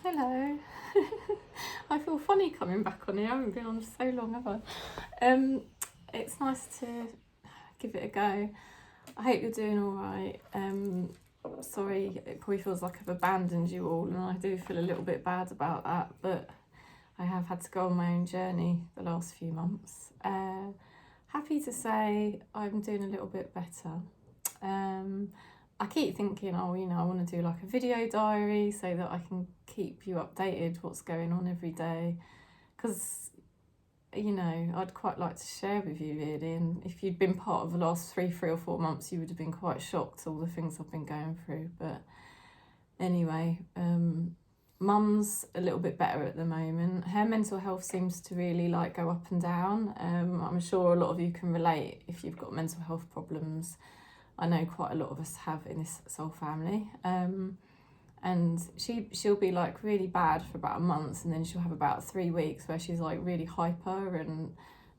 Hello. I feel funny coming back on here. I haven't been on for so long, have I? It's nice to give it a go. I hope you're doing all right. Sorry, it probably feels like I've abandoned you all, and I do feel a little bit bad about that, but I have had to go on my own journey the last few months. Happy to say I'm doing a little bit better. I keep thinking, I want to do like a video diary so that I can keep you updated what's going on every day, because I'd quite like to share with you really, and if you'd been part of the last 3 or 4 months you would have been quite shocked at all the things I've been going through. But anyway, Mum's a little bit better at the moment. Her mental health seems to really go up and down. I'm sure a lot of you can relate if you've got mental health problems. I know quite a lot of us have in this soul family. And she'll be really bad for about a month, and then she'll have about 3 weeks where she's really hyper and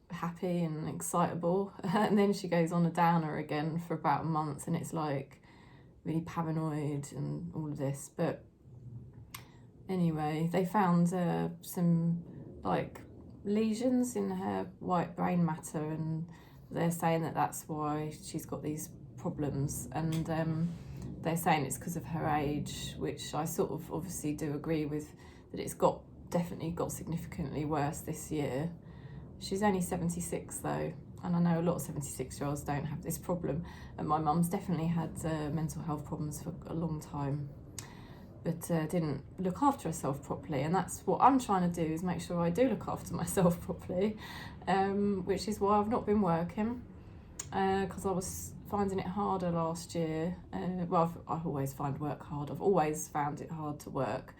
happy and excitable, and then she goes on a downer again for about a month, and it's really paranoid and all of this. But anyway, they found some lesions in her white brain matter, and they're saying that that's why she's got these problems, and they're saying it's because of her age, which I sort of obviously do agree with, that it's definitely got significantly worse this year. She's only 76 though, and I know a lot of 76-year-olds don't have this problem, and my mum's definitely had mental health problems for a long time, but didn't look after herself properly, and that's what I'm trying to do, is make sure I do look after myself properly, which is why I've not been working, because I was finding it harder last year. I always find work hard. I've always found it hard to work,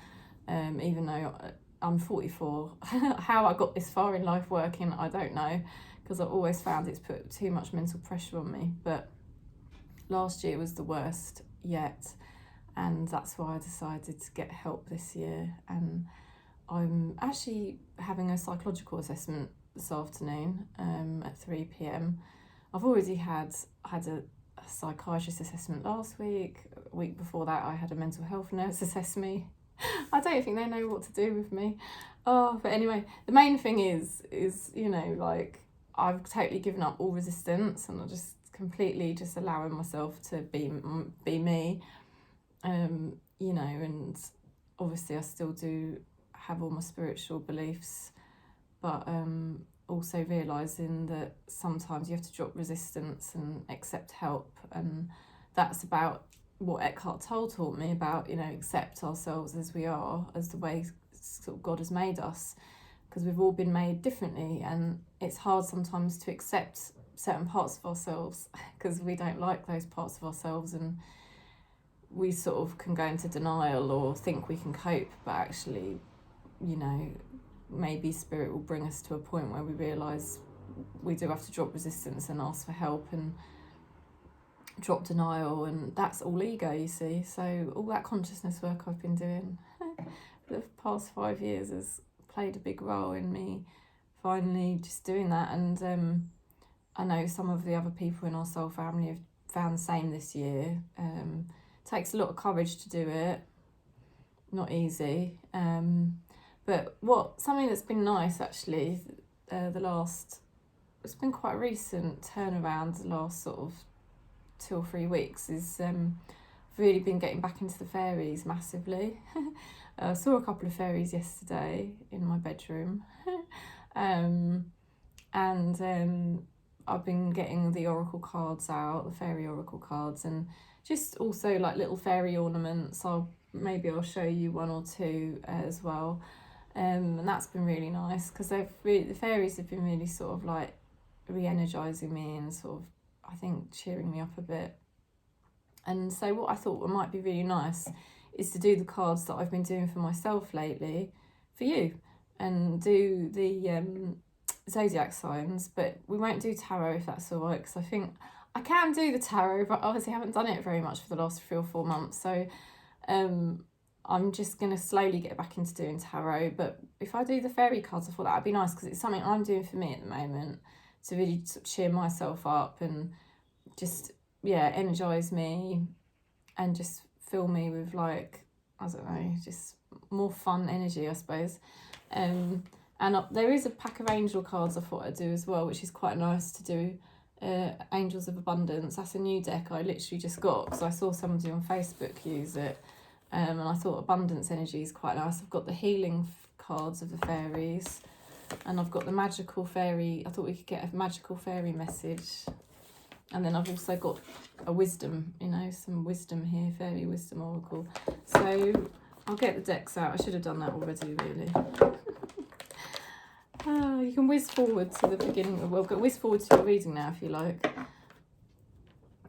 even though I'm 44. How I got this far in life working, I don't know, because I've always found it's put too much mental pressure on me. But last year was the worst yet, and that's why I decided to get help this year. And I'm actually having a psychological assessment this afternoon at 3 p.m. I've already had a psychiatrist assessment last week. A week before that, I had a mental health nurse assess me. I don't think they know what to do with me. But anyway, the main thing is I've totally given up all resistance, and I'm just completely just allowing myself to be me. And obviously I still do have all my spiritual beliefs, but also realising that sometimes you have to drop resistance and accept help, and that's about what Eckhart Tolle taught me about, accept ourselves as we are, as the way sort of God has made us, because we've all been made differently, and it's hard sometimes to accept certain parts of ourselves because we don't like those parts of ourselves, and we sort of can go into denial or think we can cope, but actually, maybe spirit will bring us to a point where we realise we do have to drop resistance and ask for help and drop denial, and that's all ego, you see. So all that consciousness work I've been doing for the past 5 years has played a big role in me finally just doing that. And I know some of the other people in our soul family have found the same this year. Takes a lot of courage to do it, not easy. But something that's been nice actually, it's been quite a recent turnaround the last sort of 2 or 3 weeks, is really been getting back into the fairies massively. I saw a couple of fairies yesterday in my bedroom. And I've been getting the oracle cards out, the fairy oracle cards, and just also little fairy ornaments. Maybe I'll show you 1 or 2 as well. And that's been really nice, because the fairies have been really sort of re-energising me and sort of, I think, cheering me up a bit. And so what I thought might be really nice is to do the cards that I've been doing for myself lately for you, and do the Zodiac signs, but we won't do tarot, if that's all right, because I think I can do the tarot, but obviously I haven't done it very much for the last 3 or 4 months. So I'm just going to slowly get back into doing tarot. But if I do the fairy cards, I thought that would be nice, because it's something I'm doing for me at the moment to really cheer myself up and just, energise me and just fill me with I don't know, just more fun energy, I suppose. And there is a pack of angel cards I thought I'd do as well, which is quite nice to do. Angels of Abundance. That's a new deck I literally just got because I saw somebody on Facebook use it, and I thought abundance energy is quite nice. I've got the healing cards of the fairies, and I've got the magical fairy. I thought we could get a magical fairy message, and then I've also got a wisdom, you know, some wisdom here, fairy wisdom oracle. So I'll get the decks out. I should have done that already, really. You can whiz forward to the beginning. Well, whiz forward to your reading now if you like.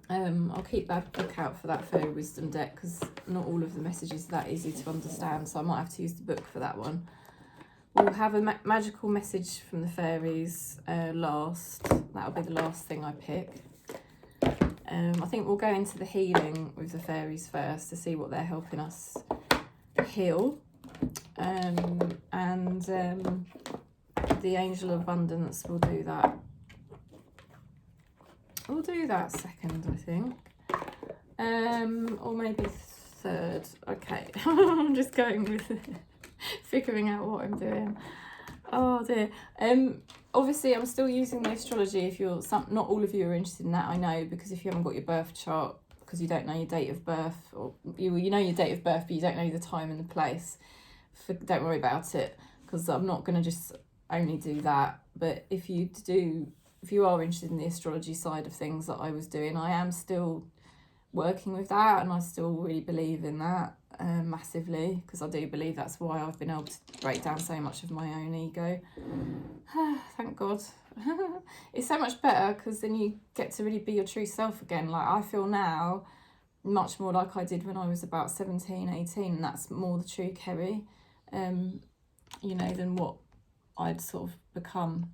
I'll keep that book out for that fairy wisdom deck because not all of the messages are that easy to understand, so I might have to use the book for that one. We'll have a magical message from the fairies last. That'll be the last thing I pick. I think we'll go into the healing with the fairies first to see what they're helping us heal. The Angel of Abundance will do that. We'll do that second, I think. Or maybe third. Okay, I'm just going with it. Figuring out what I'm doing. Oh dear. Obviously I'm still using the astrology if you're not all of you are interested in that, I know, because if you haven't got your birth chart, because you don't know your date of birth, or you know your date of birth but you don't know the time and the place, don't worry about it, because I'm not going to just only do that. But if you are interested in the astrology side of things that I was doing, I am still working with that, and I still really believe in that massively, because I do believe that's why I've been able to break down so much of my own ego. Thank God. It's so much better because then you get to really be your true self again. Like I feel now much more like I did when I was about 17, 18, and that's more the true Kerry, you know, than what I'd sort of become.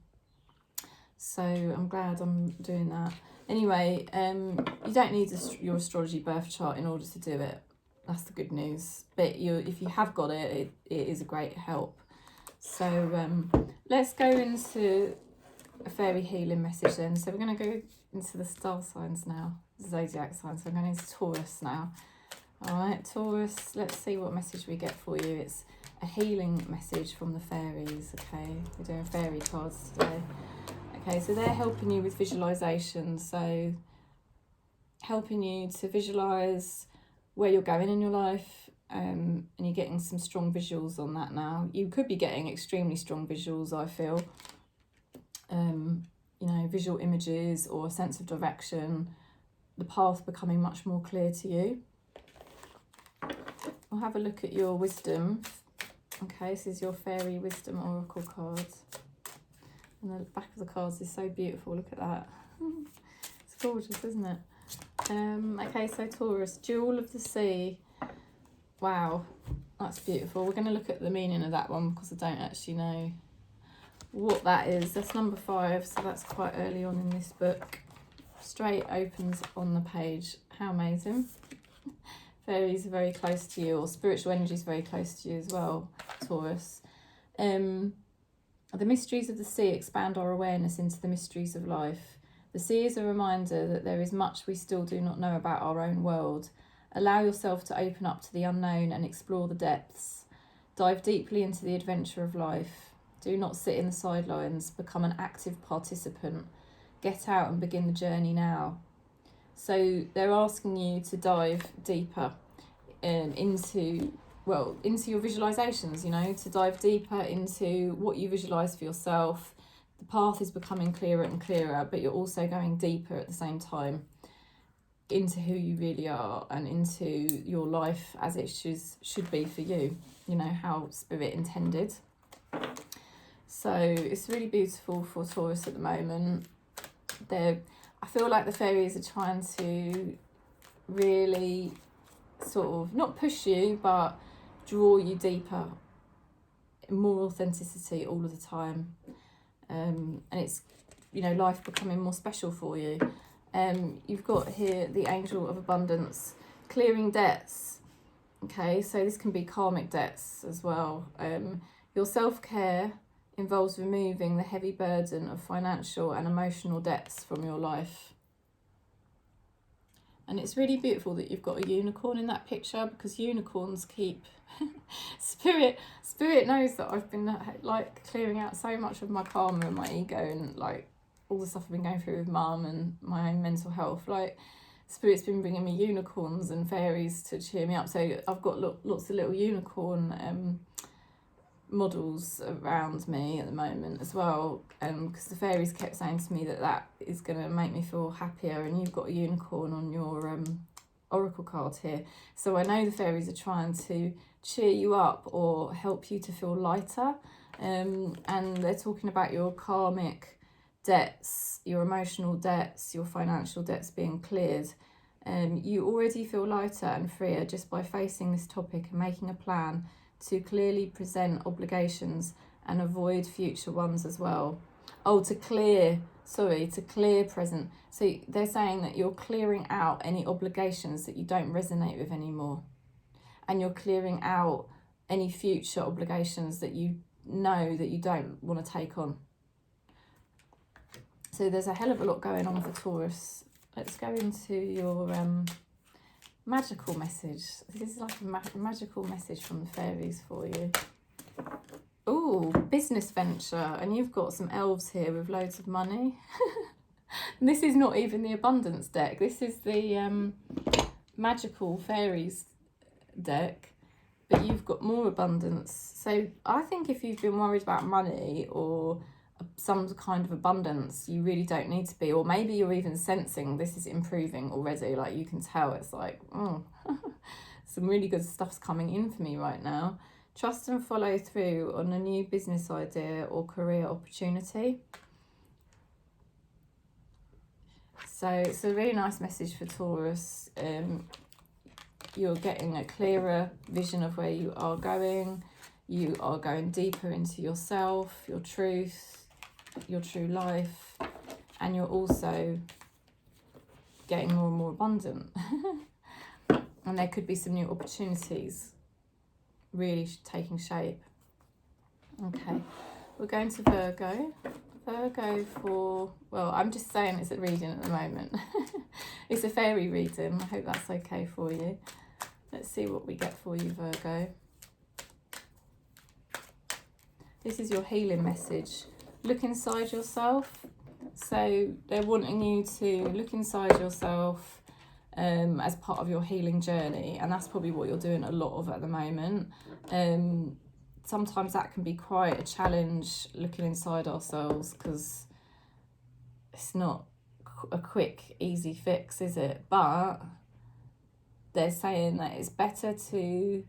So I'm glad I'm doing that. Anyway, you don't need your astrology birth chart in order to do it. That's the good news. But if you have got it, it is a great help. So let's go into a fairy healing message then. So we're going to go into the star signs now, the zodiac signs. So I'm going into Taurus now. All right, Taurus, let's see what message we get for you. It's a healing message from the fairies, okay? We're doing fairy cards today. Okay, so they're helping you with visualization. So helping you to visualize where you're going in your life, and you're getting some strong visuals on that now. You could be getting extremely strong visuals, I feel. You know, visual images or a sense of direction, the path becoming much more clear to you. We'll have a look at your wisdom. Okay, this is your fairy wisdom oracle cards. And the back of the cards is so beautiful, look at that. It's gorgeous, isn't it? Okay, so Taurus, Jewel of the Sea. Wow, that's beautiful. We're going to look at the meaning of that one because I don't actually know what that is. That's number 5, so that's quite early on in this book. Straight opens on the page. How amazing. Fairies are very close to you, or spiritual energy is very close to you as well, Taurus. The mysteries of the sea expand our awareness into the mysteries of life. The sea is a reminder that there is much we still do not know about our own world. Allow yourself to open up to the unknown and explore the depths. Dive deeply into the adventure of life. Do not sit in the sidelines. Become an active participant. Get out and begin the journey now. So they're asking you to dive deeper into your visualizations, you know, to dive deeper into what you visualize for yourself. The path is becoming clearer and clearer, but you're also going deeper at the same time into who you really are and into your life as it should be for you, you know, how Spirit intended. So it's really beautiful for Taurus at the moment. I feel like the fairies are trying to really sort of not push you, but draw you deeper, more authenticity all of the time. And it's, you know, life becoming more special for you. You've got here the Angel of Abundance, clearing debts. Okay, so this can be karmic debts as well. Your self-care involves removing the heavy burden of financial and emotional debts from your life. And it's really beautiful that you've got a unicorn in that picture, because unicorns keep spirit knows that I've been like clearing out so much of my karma and my ego and like all the stuff I've been going through with mum and my own mental health. Like spirit's been bringing me unicorns and fairies to cheer me up. So I've got lots of little unicorn models around me at the moment as well, because the fairies kept saying to me that is going to make me feel happier, and you've got a unicorn on your oracle card here, so I know the fairies are trying to cheer you up or help you to feel lighter, and they're talking about your karmic debts, your emotional debts, your financial debts being cleared. You already feel lighter and freer just by facing this topic and making a plan to clearly present obligations and avoid future ones as well. Oh, to clear present. So they're saying that you're clearing out any obligations that you don't resonate with anymore. And you're clearing out any future obligations that you know that you don't want to take on. So there's a hell of a lot going on for Taurus. Let's go into your magical message. This is like a magical message from the fairies for you. Oh, business venture, and you've got some elves here with loads of money. This is not even the abundance deck. This is the magical fairies deck, but you've got more abundance. So I think if you've been worried about money or some kind of abundance, you really don't need to be, or maybe you're even sensing this is improving already, like you can tell it's like, oh, some really good stuff's coming in for me right now. Trust and follow through on a new business idea or career opportunity. So it's a really nice message for Taurus. You're getting a clearer vision of where you are going. You are going deeper into yourself, your truth, your true life, and you're also getting more and more abundant. And there could be some new opportunities really taking shape. Okay, we're going to Virgo. Virgo for, well, I'm just saying it's a reading at the moment. It's a fairy reading. I hope that's okay for you. Let's see what we get for you, Virgo. This is your healing message. Look inside yourself. So they're wanting you to look inside yourself as part of your healing journey, and that's probably what you're doing a lot of at the moment. Sometimes that can be quite a challenge, looking inside ourselves, because it's not a quick, easy fix, is it? But they're saying that it's better to,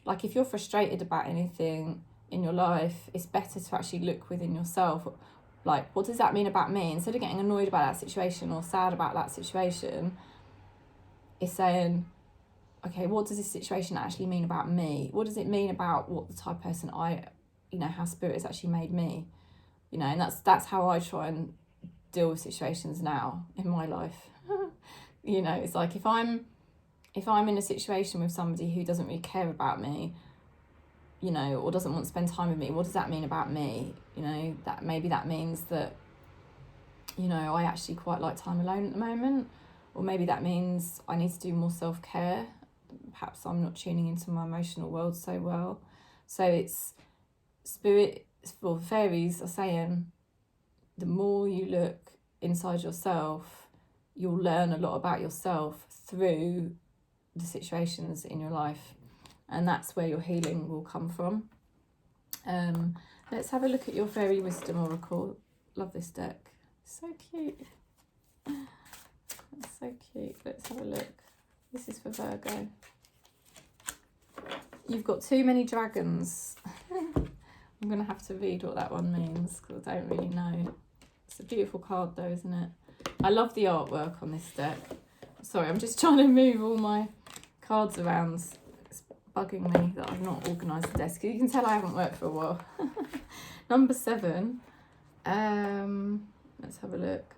like, if you're frustrated about anything in your life, it's better to actually look within yourself. Like, what does that mean about me? Instead of getting annoyed about that situation or sad about that situation, it's saying, okay, what does this situation actually mean about me? What does it mean about what the type of person I, how spirit has actually made me? And that's how I try and deal with situations now in my life. It's like if I'm in a situation with somebody who doesn't really care about me, or doesn't want to spend time with me, what does that mean about me? That maybe that means that, I actually quite like time alone at the moment, or maybe that means I need to do more self-care. Perhaps I'm not tuning into my emotional world so well. So it's spirit, for fairies are saying, the more you look inside yourself, you'll learn a lot about yourself through the situations in your life. And that's where your healing will come from. Let's have a look at your Fairy Wisdom Oracle. Love this deck. So cute. That's so cute. Let's have a look. This is for Virgo. You've got too many dragons. I'm going to have to read what that one means, because I don't really know. It's a beautiful card though, isn't it? I love the artwork on this deck. Sorry, I'm just trying to move all my cards around. It's bugging me that I've not organised the desk. You can tell I haven't worked for a while. Number 7. Let's have a look.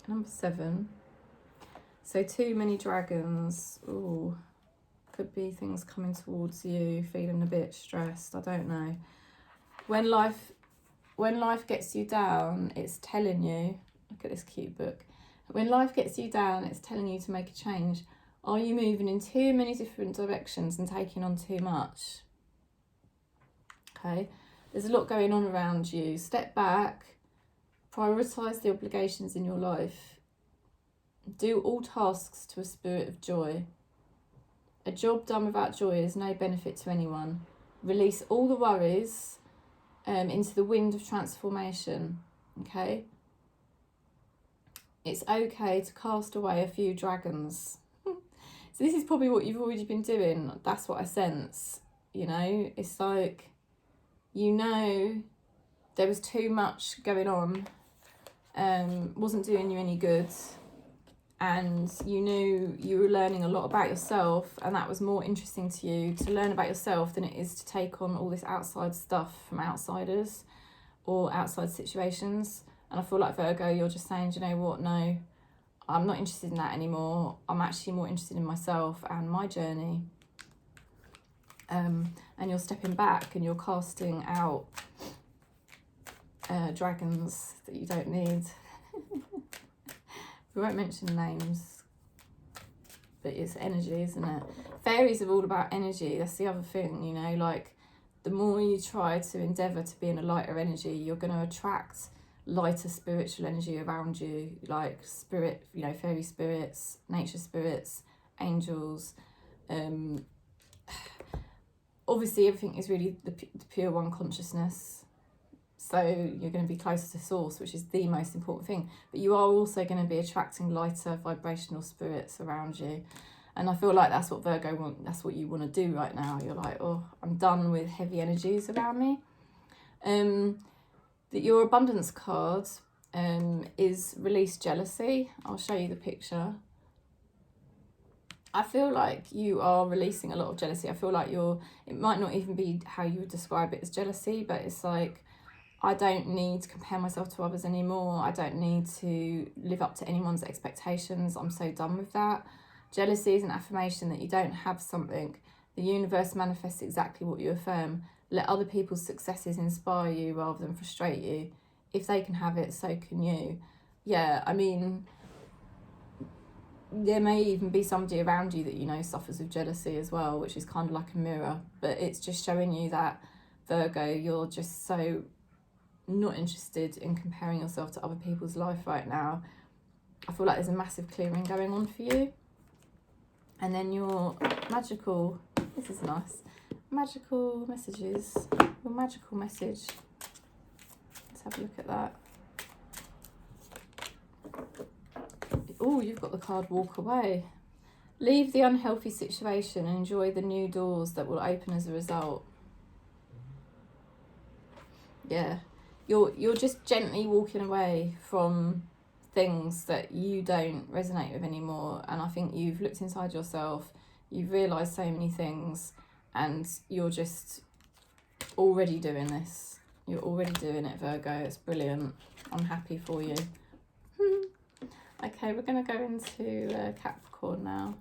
Number 7. So too many dragons. Ooh, could be things coming towards you, feeling a bit stressed. I don't know. When life gets you down, it's telling you. Look at this cute book. When life gets you down, it's telling you to make a change. Are you moving in too many different directions and taking on too much? Okay, there's a lot going on around you. Step back, prioritise the obligations in your life. Do all tasks to a spirit of joy. A job done without joy is no benefit to anyone. Release all the worries into the wind of transformation, okay? It's okay to cast away a few dragons. So this is probably what you've already been doing. That's what I sense, you know? It's like, you know, there was too much going on, wasn't doing you any good, and you knew you were learning a lot about yourself, and that was more interesting to you to learn about yourself than it is to take on all this outside stuff from outsiders or outside situations. And I feel like, Virgo, you're just saying, do you know what, no, I'm not interested in that anymore. I'm actually more interested in myself and my journey. And you're stepping back and you're casting out dragons that you don't need. We won't mention names, but it's energy, isn't it? Fairies are all about energy. That's the other thing, you know, like the more you try to endeavour to be in a lighter energy, you're going to attract lighter spiritual energy around you, like spirit, you know, fairy spirits, nature spirits, angels. Obviously, everything is really the pure one consciousness. So you're going to be closer to source, which is the most important thing. But you are also going to be attracting lighter vibrational spirits around you. And I feel like that's what Virgo want. That's what you want to do right now. You're like, oh, I'm done with heavy energies around me. That your abundance card is release jealousy. I'll show you the picture. I feel like you are releasing a lot of jealousy. I feel like it might not even be how you would describe it as jealousy, but it's like, I don't need to compare myself to others anymore. I don't need to live up to anyone's expectations. I'm so done with that. Jealousy is an affirmation that you don't have something. The universe manifests exactly what you affirm. Let other people's successes inspire you rather than frustrate you. If they can have it, so can you. Yeah, I mean, there may even be somebody around you that you know suffers with jealousy as well, which is kind of like a mirror. But it's just showing you that, Virgo, you're just so not interested in comparing yourself to other people's life right now. I feel like there's a massive clearing going on for you. And then your magical, this is nice, magical messages, your magical message. Let's have a look at that. Oh, you've got the card walk away. Leave the unhealthy situation and enjoy the new doors that will open as a result. Yeah. You're just gently walking away from things that you don't resonate with anymore. And I think you've looked inside yourself, you've realised so many things, and you're just already doing this. You're already doing it, Virgo. It's brilliant. I'm happy for you. Okay, we're going to go into Capricorn now.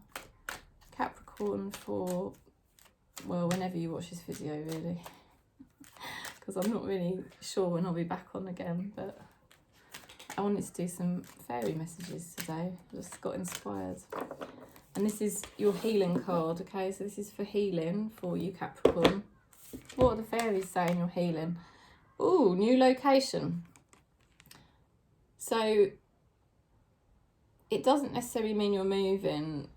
Capricorn for, well, whenever you watch this video, really. Because I'm not really sure when I'll be back on again, but I wanted to do some fairy messages today. Just got inspired. And this is your healing card, okay? So this is for healing for you, Capricorn. What are the fairies saying you're healing? Ooh, new location. So it doesn't necessarily mean you're moving,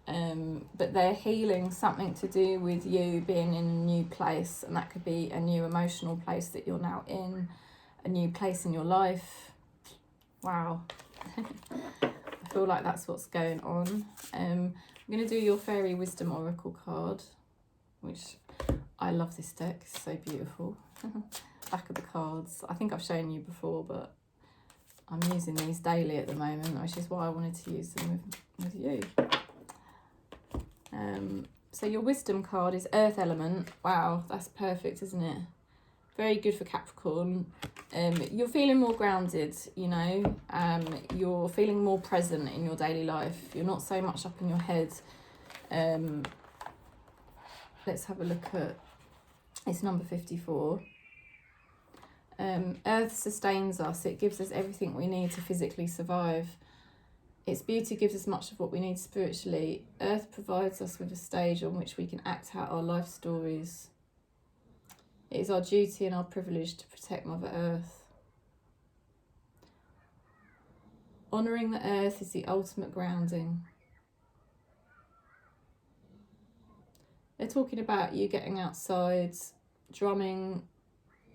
but they're healing something to do with you being in a new place, and that could be a new emotional place that you're now in, a new place in your life. Wow. I feel like that's what's going on. I'm going to do your Fairy Wisdom Oracle card, which I love this deck. It's so beautiful. Back of the cards. I think I've shown you before, but I'm using these daily at the moment, which is why I wanted to use them with you. So your wisdom card is Earth Element. Wow, that's perfect, isn't it? Very good for Capricorn. You're feeling more grounded, you know. You're feeling more present in your daily life. You're not so much up in your head. Let's have a look at, it's number 54. Earth sustains us. It gives us everything we need to physically survive. Its beauty gives us much of what we need spiritually. Earth provides us with a stage on which we can act out our life stories. It is our duty and our privilege to protect Mother Earth. Honouring the earth is the ultimate grounding. They're talking about you getting outside, drumming,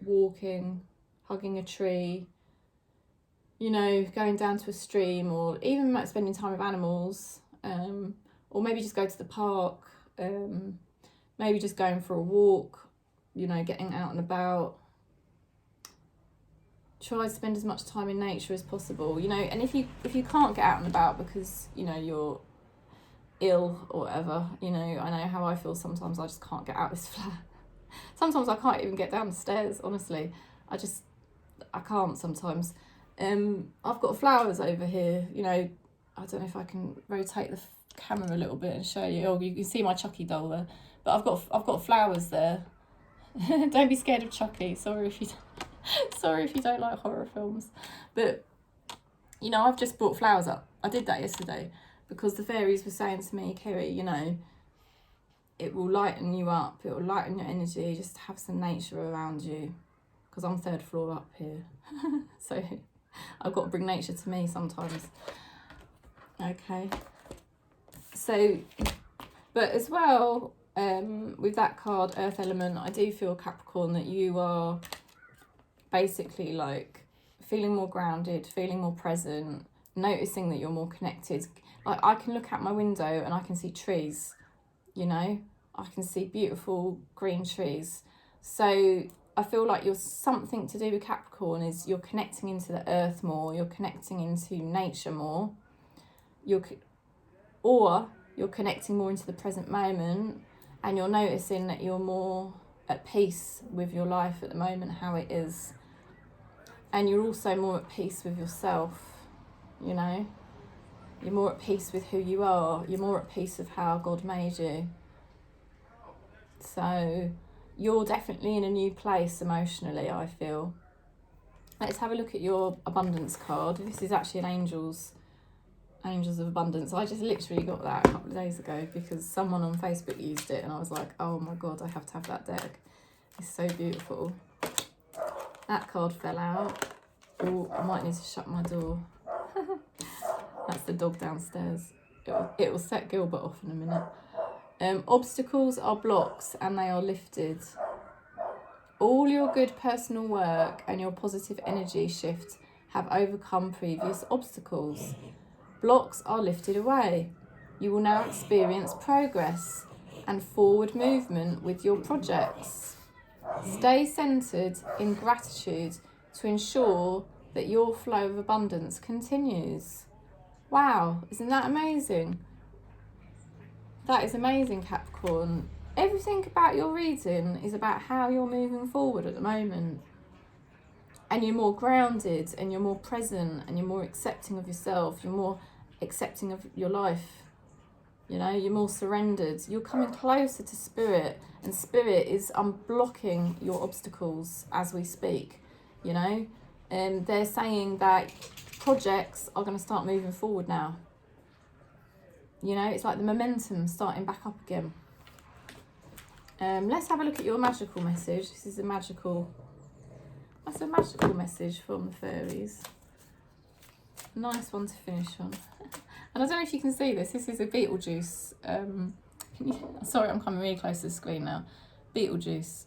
walking, hugging a tree, you know, going down to a stream, or even like spending time with animals, or maybe just go to the park, maybe just going for a walk, you know, getting out and about. Try to spend as much time in nature as possible, you know, and if you can't get out and about because, you know, you're ill or whatever, you know, I know how I feel sometimes. I just can't get out this flat. Sometimes I can't even get down the stairs, honestly. I can't sometimes. I've got flowers over here, you know, I don't know if I can rotate the camera a little bit and show you. Oh, you can see my Chucky doll there, but I've got flowers there. Don't be scared of Chucky. Sorry if you don't like horror films, but you know, I've just brought flowers up. I did that yesterday because the fairies were saying to me, Kerry, you know, it will lighten you up, it will lighten your energy just to have some nature around you, because I'm 3rd floor up here. So I've got to bring nature to me sometimes. Okay, so, but as well, with that card, Earth Element, I do feel, Capricorn, that you are basically like feeling more grounded, feeling more present, noticing that you're more connected. Like, I can look out my window and I can see trees, you know, I can see beautiful green trees. So I feel like you're something to do with Capricorn is you're connecting into the earth more, you're connecting into nature more, or you're connecting more into the present moment, and you're noticing that you're more at peace with your life at the moment, how it is. And you're also more at peace with yourself, you know. You're more at peace with who you are. You're more at peace with how God made you. So you're definitely in a new place emotionally, I feel. Let's have a look at your abundance card. This is actually an Angels of Abundance. I just literally got that a couple of days ago because someone on Facebook used it and I was like, oh my God, I have to have that deck. It's so beautiful. That card fell out. Oh, I might need to shut my door. That's the dog downstairs. It will set Gilbert off in a minute. Obstacles are blocks and they are lifted. All your good personal work and your positive energy shift have overcome previous obstacles. Blocks are lifted away. You will now experience progress and forward movement with your projects. Stay centered in gratitude to ensure that your flow of abundance continues. Wow, isn't that amazing? That is amazing, Capricorn. Everything about your reading is about how you're moving forward at the moment. And you're more grounded and you're more present and you're more accepting of yourself. You're more accepting of your life. You know, you're more surrendered. You're coming closer to Spirit, and Spirit is unblocking your obstacles as we speak, you know. And they're saying that projects are going to start moving forward now. You know, it's like the momentum starting back up again. Let's have a look at your magical message. This is that's a magical message from the fairies. Nice one to finish on. And I don't know if you can see this. This is a Beetlejuice. Sorry, I'm coming really close to the screen now. Beetlejuice.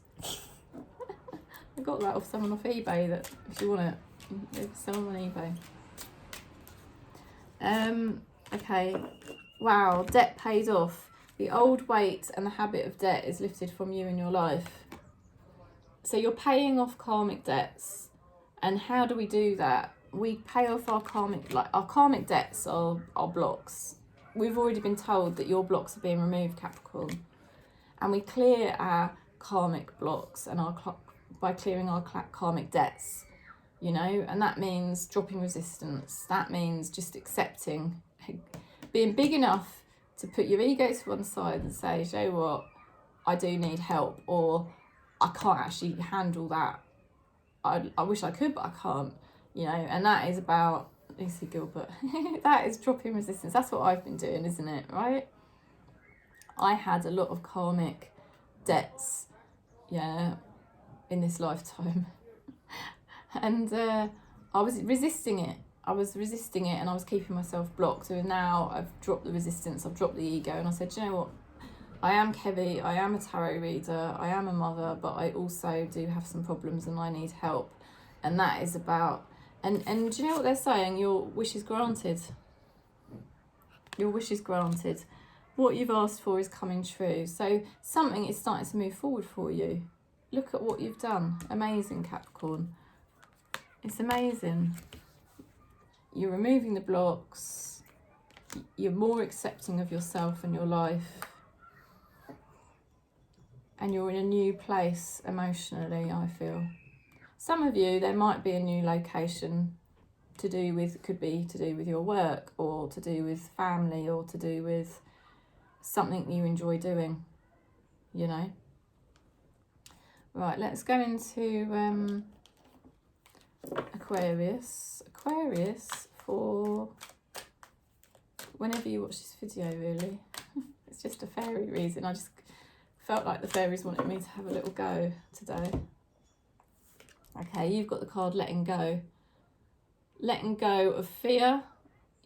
I got that off someone off eBay. That if you want it, you can sell them on eBay. Okay. Wow, debt paid off. The old weight and the habit of debt is lifted from you in your life. So you're paying off karmic debts. And how do we do that? We pay off our karmic debts are blocks. We've already been told that your blocks are being removed, Capricorn. And we clear our karmic blocks and by clearing our karmic debts, you know, and that means dropping resistance. That means just accepting, being big enough to put your ego to one side and say, you know what, I do need help, or I can't actually handle that. I wish I could, but I can't, you know. And that is about Lucy Gilbert. That is dropping resistance. That's what I've been doing, isn't it? Right? I had a lot of karmic debts, yeah, in this lifetime. And I was resisting it. And I was keeping myself blocked. So now I've dropped the resistance, I've dropped the ego, and I said, you know what? I am Kevi, I am a tarot reader, I am a mother, but I also do have some problems and I need help. And that is about, and do you know what they're saying? Your wish is granted. Your wish is granted. What you've asked for is coming true. So something is starting to move forward for you. Look at what you've done. Amazing, Capricorn. It's amazing. You're removing the blocks. You're more accepting of yourself and your life. And you're in a new place emotionally, I feel. Some of you, there might be a new location to do with, could be to do with your work, or to do with family, or to do with something you enjoy doing, you know. Right, let's go into Aquarius. Aquarius for whenever you watch this video, really. It's just a fairy reason. I just felt like the fairies wanted me to have a little go today. Okay, you've got the card letting go. Letting go of fear,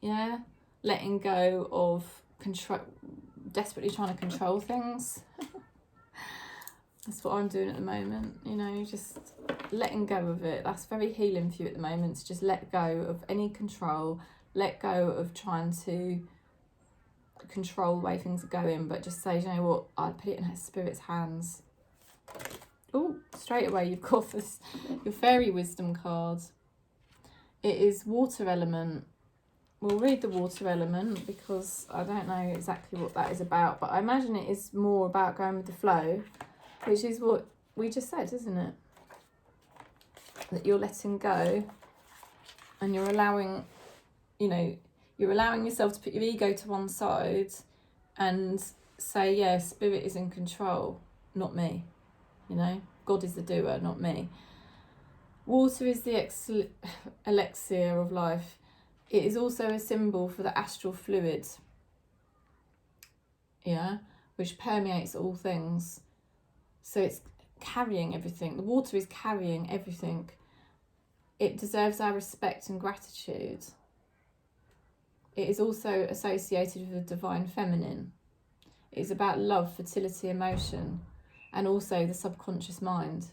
yeah. Letting go of control, desperately trying to control things. That's what I'm doing at the moment, you know, just letting go of it. That's very healing for you at the moment, to just let go of any control, let go of trying to control the way things are going, but just say, you know what, I'd put it in her spirit's hands. Oh, straight away you've got this, your fairy wisdom card. It is water element. We'll read the water element because I don't know exactly what that is about, but I imagine it is more about going with the flow, which is what we just said, isn't it? That you're letting go and you're allowing, you know, you're allowing yourself to put your ego to one side and say, yeah, spirit is in control, not me. You know, God is the doer, not me. Water is the elixir of life. It is also a symbol for the astral fluid, yeah, which permeates all things. So it's carrying everything. The water is carrying everything. It deserves our respect and gratitude. It is also associated with the divine feminine. It is about love, fertility, emotion, and also the subconscious mind.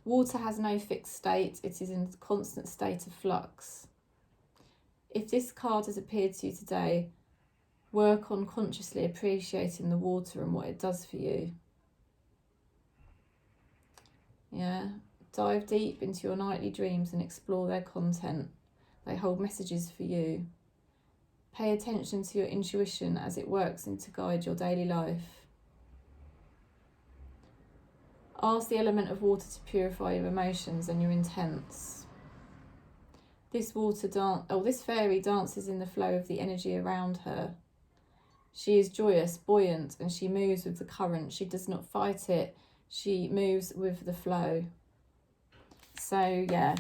Water has no fixed state. It is in a constant state of flux. If this card has appeared to you today, work on consciously appreciating the water and what it does for you. Yeah, dive deep into your nightly dreams and explore their content. They hold messages for you. Pay attention to your intuition as it works in to guide your daily life. Ask the element of water to purify your emotions and your intents. This this fairy dances in the flow of the energy around her. She is joyous, buoyant, and she moves with the current. She does not fight it. She moves with the flow. So, yeah,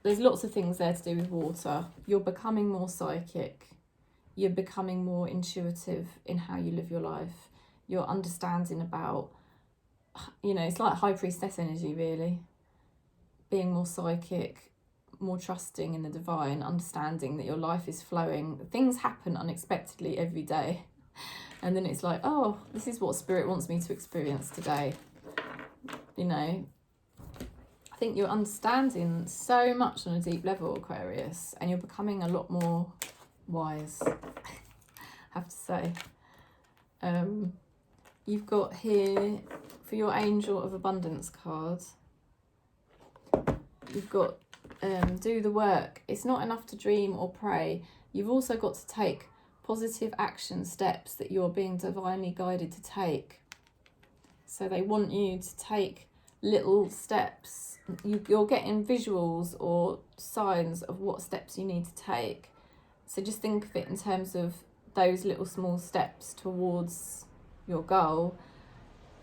there's lots of things there to do with water. You're becoming more psychic. You're becoming more intuitive in how you live your life. You're understanding about, you know, it's like high priestess energy, really. Being more psychic, more trusting in the divine, understanding that your life is flowing. Things happen unexpectedly every day. And then it's like, oh, this is what spirit wants me to experience today. You know, I think you're understanding so much on a deep level, Aquarius, and you're becoming a lot more wise, I have to say. You've got here, for your Angel of Abundance card, you've got do the work. It's not enough to dream or pray. You've also got to take positive action steps that you're being divinely guided to take. So they want you to take little steps. You're getting visuals or signs of what steps you need to take. So just think of it in terms of those little small steps towards your goal,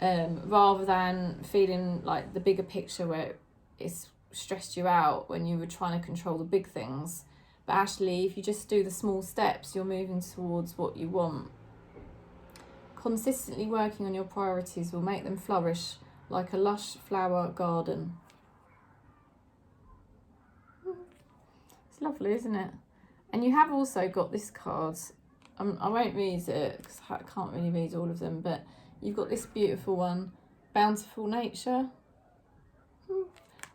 rather than feeling like the bigger picture where it's stressed you out when you were trying to control the big things. But actually, if you just do the small steps, you're moving towards what you want. Consistently working on your priorities will make them flourish like a lush flower garden. It's lovely, isn't it? And you have also got this card. I won't read it because I can't really read all of them, but you've got this beautiful one, Bountiful Nature.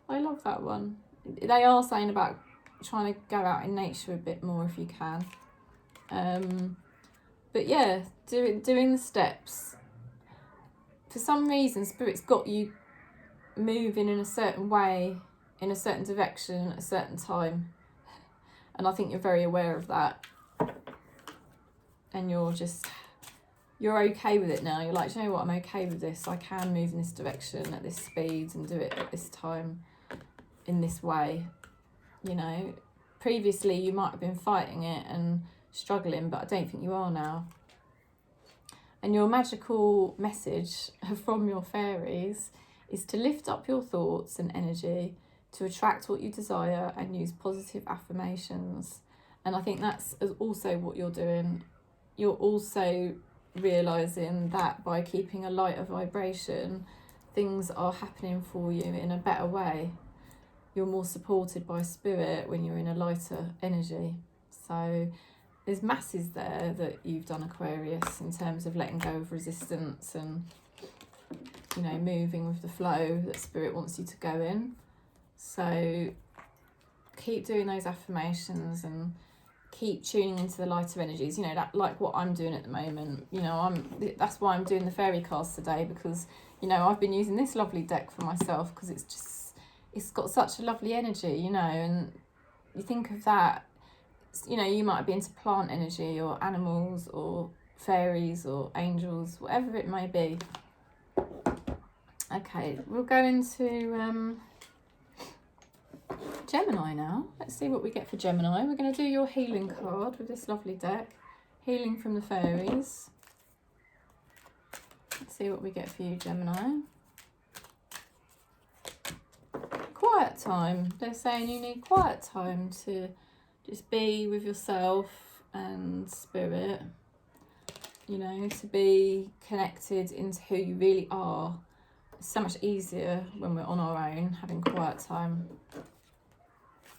I love that one. They are saying about trying to go out in nature a bit more if you can. But yeah, doing the steps. For some reason, Spirit's got you moving in a certain way, in a certain direction at a certain time. And I think you're very aware of that. And you're okay with it now. You're like, do you know what, I'm okay with this. I can move in this direction at this speed and do it at this time in this way. You know, previously you might have been fighting it and struggling, but I don't think you are now. And your magical message from your fairies is to lift up your thoughts and energy, to attract what you desire, and use positive affirmations. And I think that's also what you're doing. You're also realising that by keeping a lighter vibration, things are happening for you in a better way. You're more supported by Spirit when you're in a lighter energy. So there's masses there that you've done, Aquarius, in terms of letting go of resistance and, you know, moving with the flow that Spirit wants you to go in. So keep doing those affirmations and keep tuning into the lighter energies, you know, that, like what I'm doing at the moment. You know, that's why I'm doing the fairy cards today, because, you know, I've been using this lovely deck for myself because it's got such a lovely energy, you know. And you think of that, you know, you might be into plant energy or animals or fairies or angels, whatever it may be. Okay, we'll go into Gemini now. Let's see what we get for Gemini. We're going to do your healing card with this lovely deck. Healing from the fairies. Let's see what we get for you, Gemini. Quiet time. They're saying you need quiet time to just be with yourself and Spirit. You know, to be connected into who you really are. It's so much easier when we're on our own, having quiet time.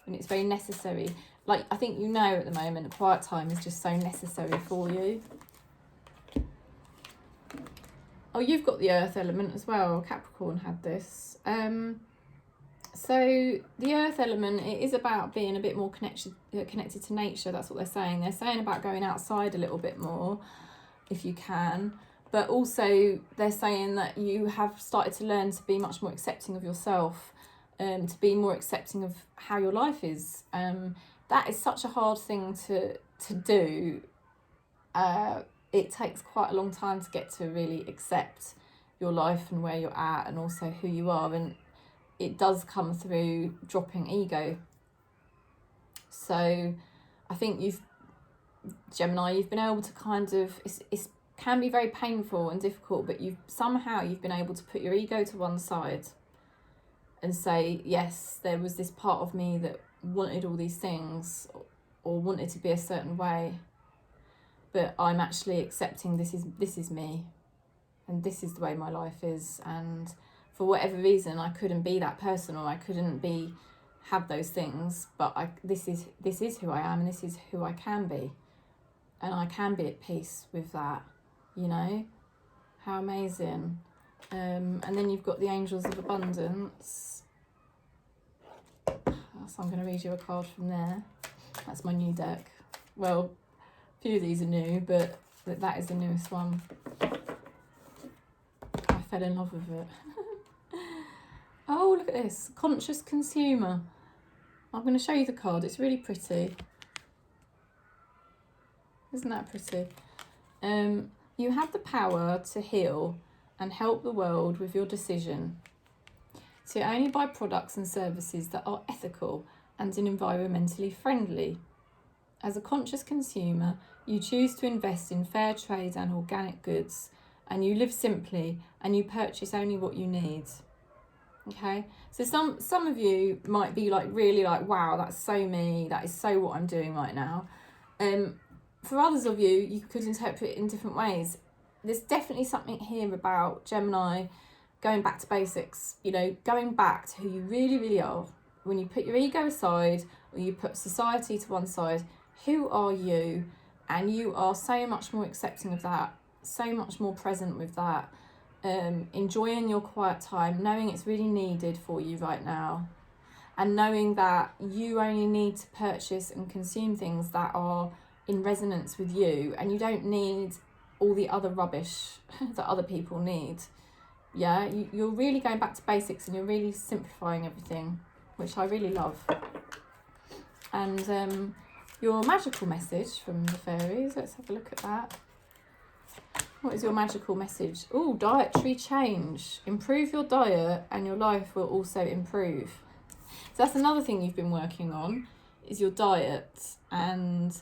And it's very necessary. Like, I think you know at the moment, quiet time is just so necessary for you. Oh, you've got the earth element as well. Capricorn had this. So the earth element, it is about being a bit more connected to nature. That's what they're saying. They're saying about going outside a little bit more, if you can. But also they're saying that you have started to learn to be much more accepting of yourself, to be more accepting of how your life is. That is such a hard thing to do. It takes quite a long time to get to really accept your life and where you're at and also who you are. And it does come through dropping ego. So I think Gemini, you've been able to kind of, it can be very painful and difficult, but you've been able to put your ego to one side and say, yes, there was this part of me that wanted all these things or wanted to be a certain way, but I'm actually accepting this is me and this is the way my life is. And for whatever reason, I couldn't be that person, or I couldn't have those things, but this is who I am, and this is who I can be, and I can be at peace with that. You know, how amazing. And then you've got the Angels of Abundance. So I'm going to read you a card from there. That's my new deck. Well, a few of these are new, but that is the newest one. I fell in love with it. Oh, look at this. Conscious Consumer. I'm going to show you the card. It's really pretty. Isn't that pretty? You have the power to heal and help the world with your decision to only buy products and services that are ethical and environmentally friendly. As a conscious consumer, you choose to invest in fair trade and organic goods, and you live simply and you purchase only what you need. Okay, so some of you might be like really like, wow, that's so me, that is so what I'm doing right now. For others of you, you could interpret it in different ways. There's definitely something here about Gemini going back to basics, you know, going back to who you really, really are. When you put your ego aside, or you put society to one side, who are you? And you are so much more accepting of that, so much more present with that. Enjoying your quiet time, knowing it's really needed for you right now, and knowing that you only need to purchase and consume things that are in resonance with you, and you don't need all the other rubbish that other people need. Yeah, you're really going back to basics, and you're really simplifying everything, which I really love. And your magical message from the fairies, let's have a look at that. What is your magical message? Oh, dietary change. Improve your diet and your life will also improve. So that's another thing you've been working on, is your diet. And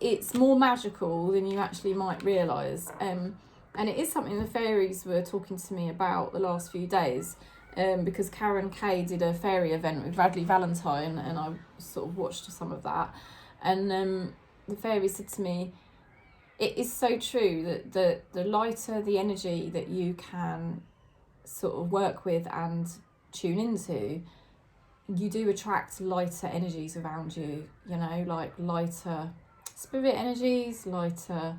it's more magical than you actually might realise. And it is something the fairies were talking to me about the last few days. Because Karen Kay did a fairy event with Radley Valentine, and I sort of watched some of that. And the fairy said to me, it is so true that the lighter the energy that you can sort of work with and tune into, you do attract lighter energies around you, you know, like lighter spirit energies, lighter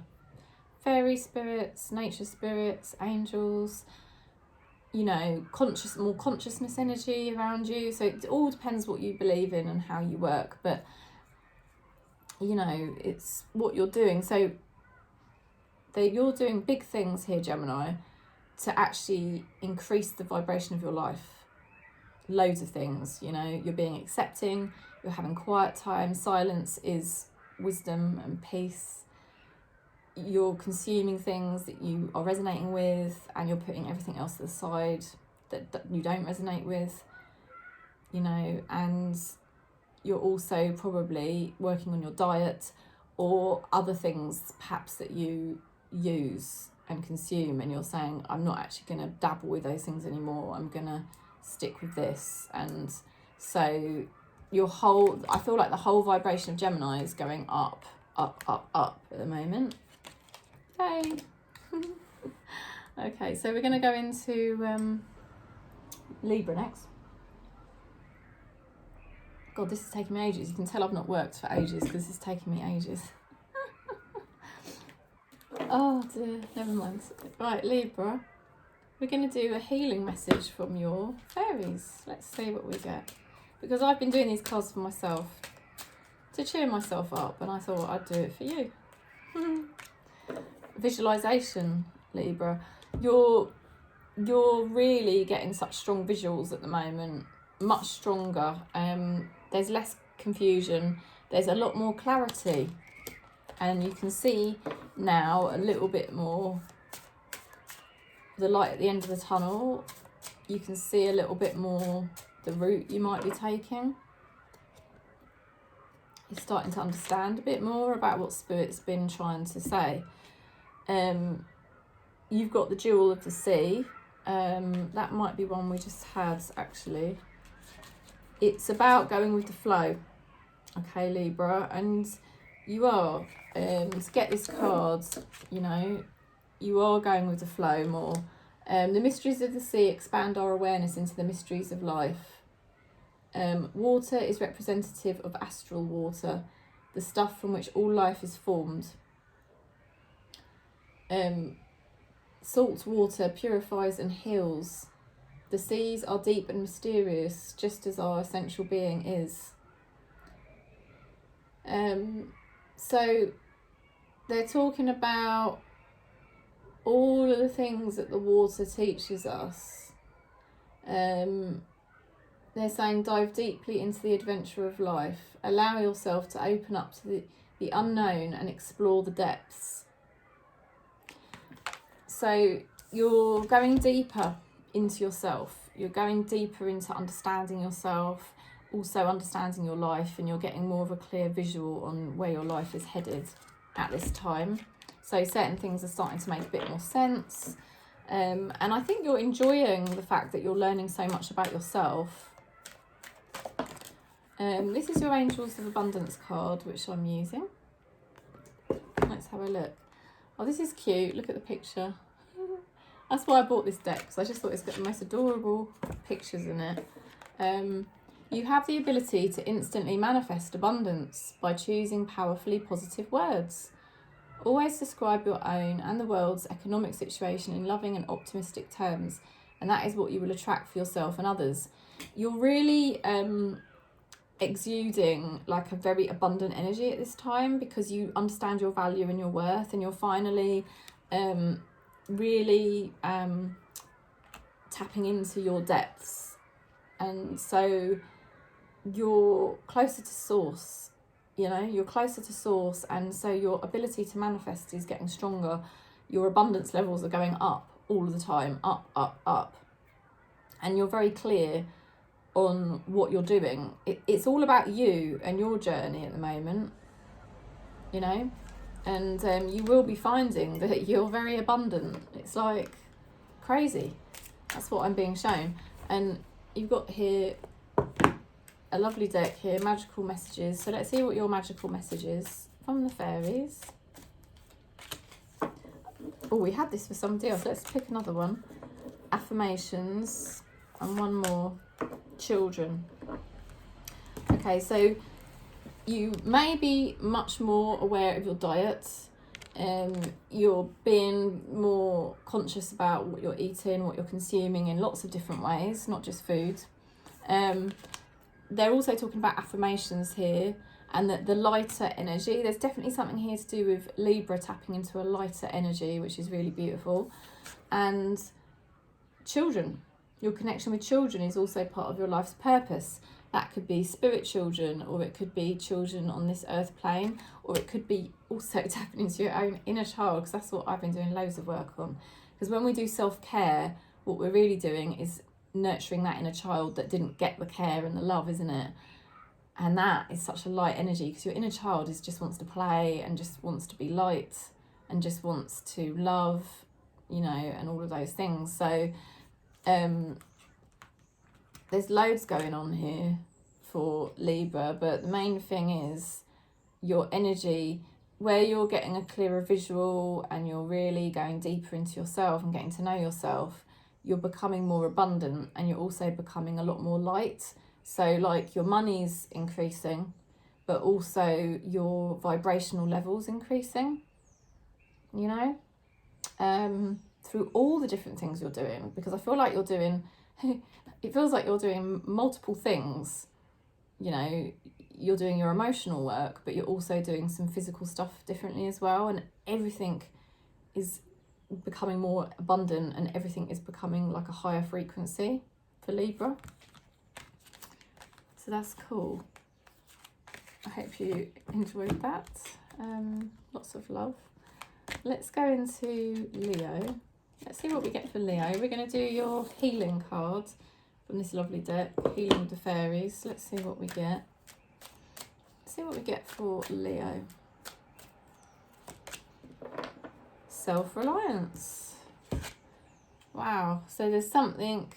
fairy spirits, nature spirits, angels, you know, more consciousness energy around you. So it all depends what you believe in and how you work, but you know, it's what you're doing. So you're doing big things here, Gemini, to actually increase the vibration of your life. Loads of things, you know, you're being accepting, you're having quiet time, silence is wisdom and peace. You're consuming things that you are resonating with, and you're putting everything else to the side that you don't resonate with, you know, and you're also probably working on your diet or other things perhaps that you use and consume, and you're saying, I'm not actually going to dabble with those things anymore, I'm going to stick with this. And so I feel like the whole vibration of Gemini is going up, up, up, up at the moment. Yay. Okay, so we're going to go into Libra next. God, this is taking me ages. You can tell I've not worked for ages because this is taking me ages. Oh dear, never mind. Right, Libra, we're going to do a healing message from your fairies. Let's see what we get. Because I've been doing these cards for myself to cheer myself up, and I thought I'd do it for you. Visualization, Libra. You're really getting such strong visuals at the moment, much stronger. There's less confusion, there's a lot more clarity, and you can see now a little bit more the light at the end of the tunnel. You can see a little bit more the route you might be taking. You're starting to understand a bit more about what Spirit's been trying to say. You've got the Jewel of the Sea. That might be one we just had, actually. It's about going with the flow. Okay, Libra, and you are, to get this card, you know, you are going with the flow more. The mysteries of the sea expand our awareness into the mysteries of life. Water is representative of astral water, the stuff from which all life is formed. Salt water purifies and heals. The seas are deep and mysterious, just as our essential being is. So they're talking about all of the things that the water teaches us. They're saying dive deeply into the adventure of life. Allow yourself to open up to the unknown and explore the depths. So you're going deeper into yourself. You're going deeper into understanding yourself, also understanding your life, and you're getting more of a clear visual on where your life is headed at this time. So certain things are starting to make a bit more sense. And I think you're enjoying the fact that you're learning so much about yourself. This is your Angels of Abundance card, which I'm using. Let's have a look. Oh, this is cute. Look at the picture. That's why I bought this deck, because I just thought it's got the most adorable pictures in it. You have the ability to instantly manifest abundance by choosing powerfully positive words. Always describe your own and the world's economic situation in loving and optimistic terms, and that is what you will attract for yourself and others. You're really exuding like a very abundant energy at this time, because you understand your value and your worth, and you're finally really tapping into your depths, and so you're closer to source. You know, you're closer to source, and so your ability to manifest is getting stronger. Your abundance levels are going up all the time, up, up, up, and you're very clear on what you're doing. It's all about you and your journey at the moment, you know, and you will be finding that you're very abundant. It's like crazy. That's what I'm being shown. And you've got here a lovely deck here, magical messages. So let's see what your magical message is from the fairies. Oh, we had this for somebody else. Let's pick another one. Affirmations, and one more. Children. Okay, so you may be much more aware of your diet. You're being more conscious about what you're eating, what you're consuming in lots of different ways, not just food. They're also talking about affirmations here, and that the lighter energy, there's definitely something here to do with Libra tapping into a lighter energy, which is really beautiful. And children, your connection with children is also part of your life's purpose. That could be spirit children, or it could be children on this earth plane, or it could be also tapping into your own inner child, because that's what I've been doing loads of work on. Because when we do self-care, what we're really doing is nurturing that inner child that didn't get the care and the love, isn't it? And that is such a light energy, because your inner child just wants to play and just wants to be light and just wants to love, you know, and all of those things. So there's loads going on here for Libra, but the main thing is your energy, where you're getting a clearer visual and you're really going deeper into yourself and getting to know yourself. You're becoming more abundant, and you're also becoming a lot more light. So like your money's increasing, but also your vibrational levels increasing, you know, through all the different things you're doing, because I feel like you're doing, it feels like you're doing multiple things. You know, you're doing your emotional work, but you're also doing some physical stuff differently as well, and everything is becoming more abundant, and everything is becoming like a higher frequency for Libra. So that's cool. I hope you enjoyed that. Lots of love. Let's go into Leo. Let's see what we get for Leo. We're going to do your healing card from this lovely deck, Healing with the Fairies. Let's see what we get. Let's see what we get for Leo. Self-reliance. Wow. So there's something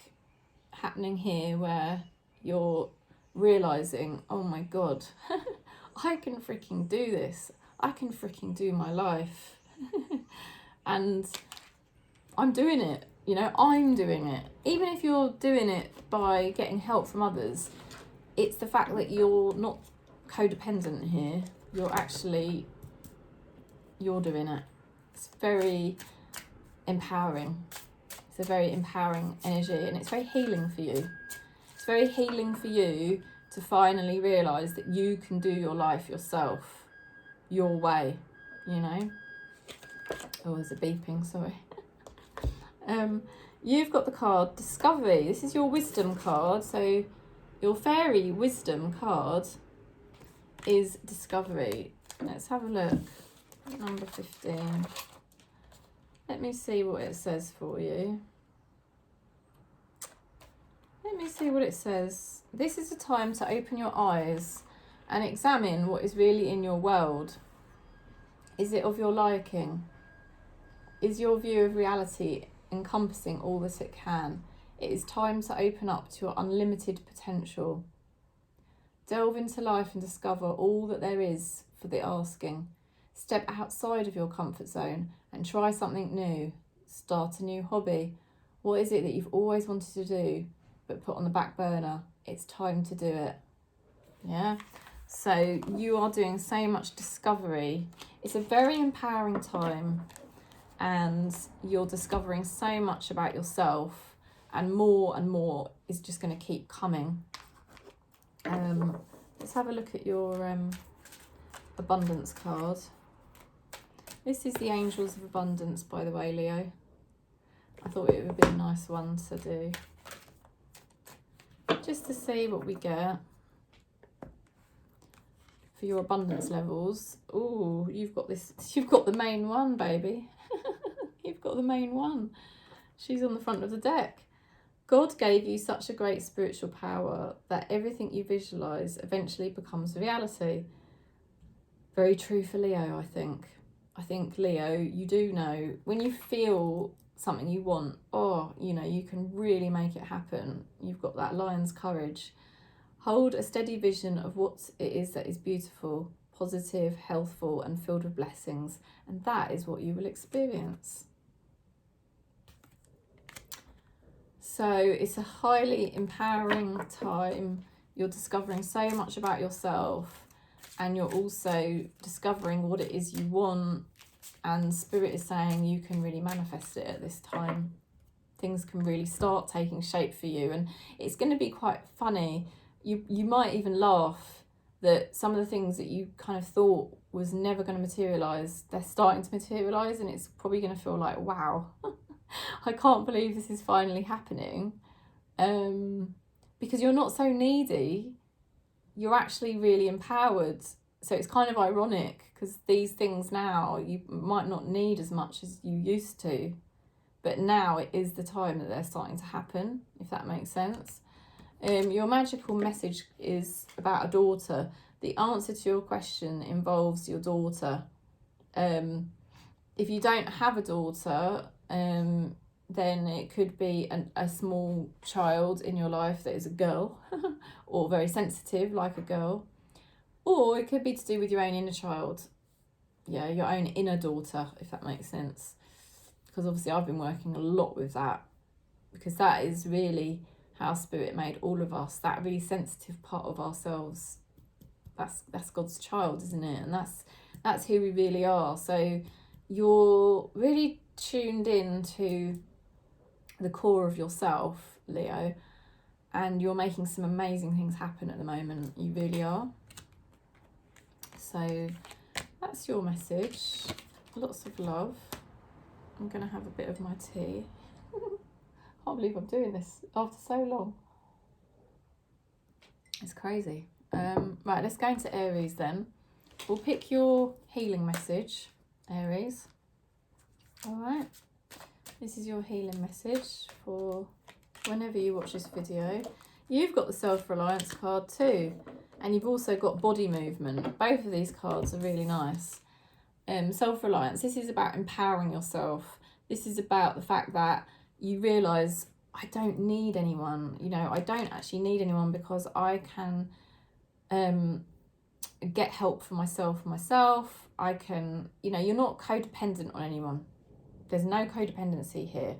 happening here where you're realizing, oh my God, I can freaking do this. I can freaking do my life. And I'm doing it. You know, I'm doing it. Even if you're doing it by getting help from others, it's the fact that you're not codependent here. You're doing it. It's very empowering. It's a very empowering energy, and it's very healing for you. It's very healing for you to finally realise that you can do your life yourself, your way, you know. Oh, there's a beeping, sorry. You've got the card Discovery. This is your wisdom card. So your fairy wisdom card is Discovery. Let's have a look. Number 15. Let me see what it says for you. Let me see what it says. This is a time to open your eyes and examine what is really in your world. Is it of your liking? Is your view of reality encompassing all that it can. It is time to open up to your unlimited potential. Delve into life and discover all that there is for the asking. Step outside of your comfort zone and try something new. Start a new hobby. What is it that you've always wanted to do but put on the back burner? It's time to do it. Yeah? So you are doing so much discovery. It's a very empowering time, and you're discovering so much about yourself, and more is just going to keep coming. Let's have a look at your abundance card. This is the Angels of Abundance, by the way, Leo. I thought it would be a nice one to do, just to see what we get for your abundance levels. Oh, you've got the main one, baby. You've got the main one. She's on the front of the deck. God gave you such a great spiritual power that everything you visualize eventually becomes reality. Very true for Leo, I think. I think, Leo, you do know when you feel something you want, you can really make it happen. You've got that lion's courage. Hold a steady vision of what it is that is beautiful, positive, healthful, and filled with blessings, and that is what you will experience. So it's a highly empowering time. You're discovering so much about yourself, and you're also discovering what it is you want, and Spirit is saying you can really manifest it at this time. Things can really start taking shape for you, and it's going to be quite funny. You might even laugh that some of the things that you kind of thought was never going to materialise, they're starting to materialise, and it's probably going to feel like, wow, I can't believe this is finally happening. Because you're not so needy, you're actually really empowered. So it's kind of ironic, because these things now you might not need as much as you used to, but now it is the time that they're starting to happen, if that makes sense. Your magical message is about a daughter. The answer to your question involves your daughter. If you don't have a daughter, then it could be a small child in your life that is a girl or very sensitive like a girl, or it could be to do with your own inner child, your own inner daughter, if that makes sense, because obviously I've been working a lot with that, because that is really how Spirit made all of us, that really sensitive part of ourselves. That's God's child, isn't it? And that's who we really are. So you're really tuned in to the core of yourself, Leo, and you're making some amazing things happen at the moment. You really are. So that's your message. Lots of love. I'm going to have a bit of my tea. I can't believe I'm doing this after so long. It's crazy. Right, let's go into Aries then. We'll pick your healing message, Aries. All right. This is your healing message for whenever you watch this video. You've got the self-reliance card too, and you've also got body movement. Both of these cards are really nice. Self-reliance, this is about empowering yourself. This is about the fact that you realise, I don't need anyone. I don't actually need anyone, because I can get help for myself. I can, you're not codependent on anyone. There's no codependency here.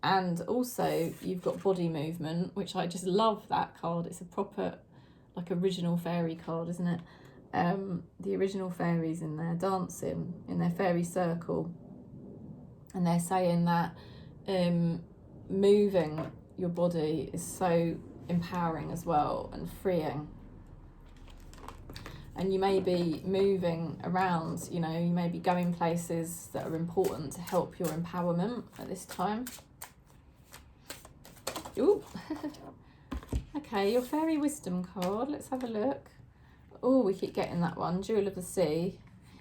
And also you've got body movement, which I just love that card. It's a proper original fairy card, isn't it? The original fairies in there dancing in their fairy circle, and they're saying that moving your body is so empowering as well, and freeing. And you may be moving around, you may be going places that are important to help your empowerment at this time. Ooh. Okay, your fairy wisdom card, let's have a look. Oh, we keep getting that one, Jewel of the Sea.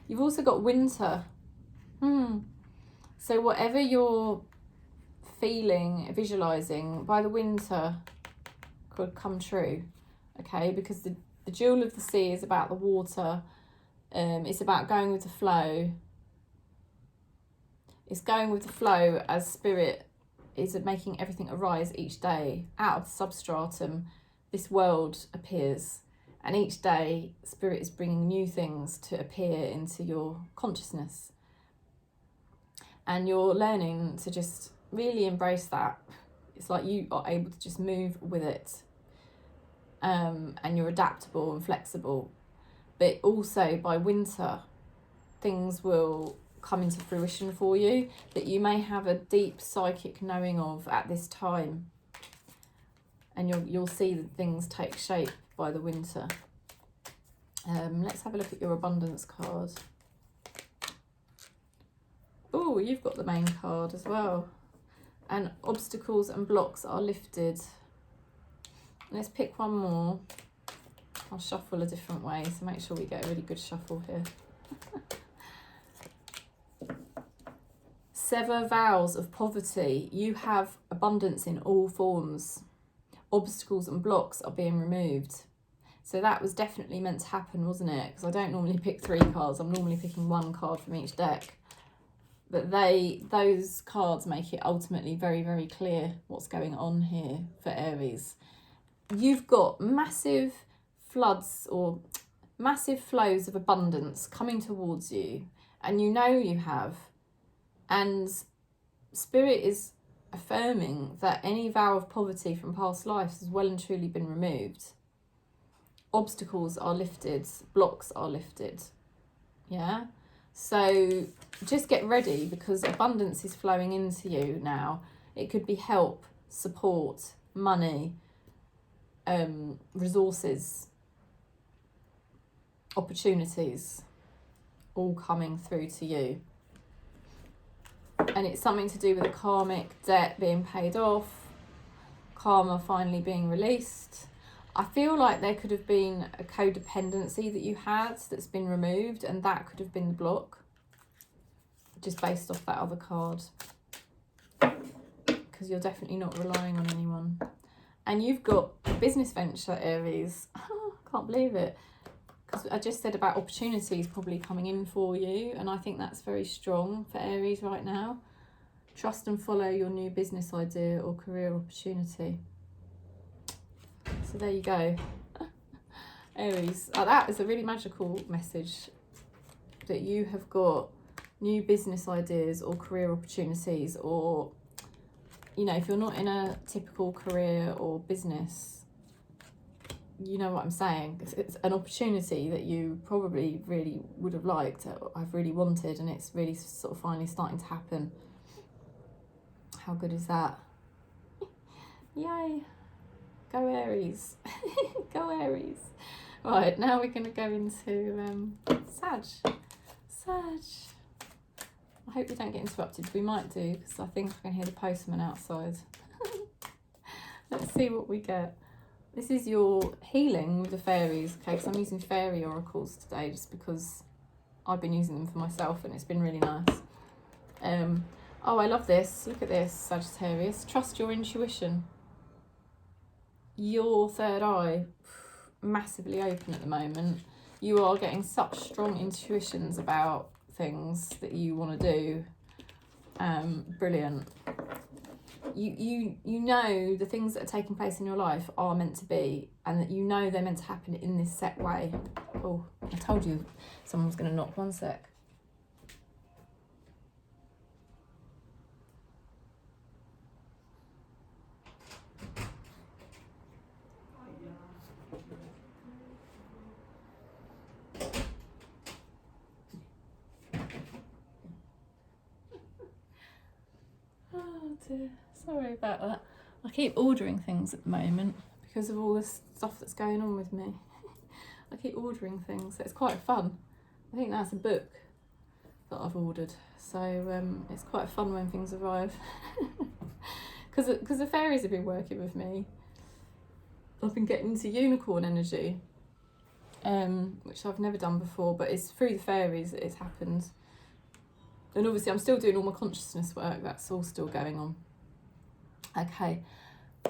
You've also got winter. So whatever you're feeling, visualising, by the winter could come true, okay? Because the Jewel of the Sea is about the water. It's about going with the flow. It's going with the flow as spirit is making everything arise each day. Out of the substratum, this world appears. And each day, spirit is bringing new things to appear into your consciousness. And you're learning to just really embrace that. It's like you are able to just move with it. And you're adaptable and flexible. But also by winter, things will come into fruition for you that you may have a deep psychic knowing of at this time, and you'll see that things take shape by the winter. Let's have a look at your abundance card. Oh, you've got the main card as well, and obstacles and blocks are lifted. Let's pick one more. I'll shuffle a different way, so make sure we get a really good shuffle here. Sever vows of poverty. You have abundance in all forms. Obstacles and blocks are being removed. So that was definitely meant to happen, wasn't it? Because I don't normally pick 3 cards. I'm normally picking 1 card from each deck. But those cards make it ultimately very, very clear what's going on here for Aries. You've got massive floods or massive flows of abundance coming towards you. And you know you have. And spirit is affirming that any vow of poverty from past lives has well and truly been removed. Obstacles are lifted, blocks are lifted. Yeah? So just get ready, because abundance is flowing into you now. It could be help, support, money, resources, opportunities, all coming through to you. And it's something to do with a karmic debt being paid off, karma finally being released. I feel like there could have been a codependency that you had that's been removed, and that could have been the block, just based off that other card. Because you're definitely not relying on anyone. And you've got a business venture, Aries. Can't believe it. Because I just said about opportunities probably coming in for you, and I think that's very strong for Aries right now. Trust and follow your new business idea or career opportunity. So there you go. Aries, that is a really magical message, that you have got new business ideas or career opportunities, or, you know, if you're not in a typical career or business, you know what I'm saying. It's an opportunity that you probably really would have liked, I've really wanted, and it's really sort of finally starting to happen. How good is that? Yay. Go Aries. Go Aries. Right, now we're going to go into Sag. Sag. I hope we don't get interrupted. We might do, because I think I can hear the postman outside. Let's see what we get. This is your healing with the fairies, okay? Because I'm using fairy oracles today, just because I've been using them for myself and it's been really nice. Oh, I love this. Look at this, Sagittarius. Trust your intuition. Your third eye, massively open at the moment. You are getting such strong intuitions about things that you want to do. Brilliant. You know the things that are taking place in your life are meant to be, and that you know they're meant to happen in this set way. Oh, I told you someone was going to knock. One sec. Oh dear. Sorry about that. I keep ordering things at the moment because of all this stuff that's going on with me. I keep ordering things, so it's quite fun. I think that's a book that I've ordered, so it's quite fun when things arrive. Because the fairies have been working with me. I've been getting into unicorn energy, which I've never done before, but it's through the fairies that it's happened. And obviously I'm still doing all my consciousness work, that's all still going on. Okay,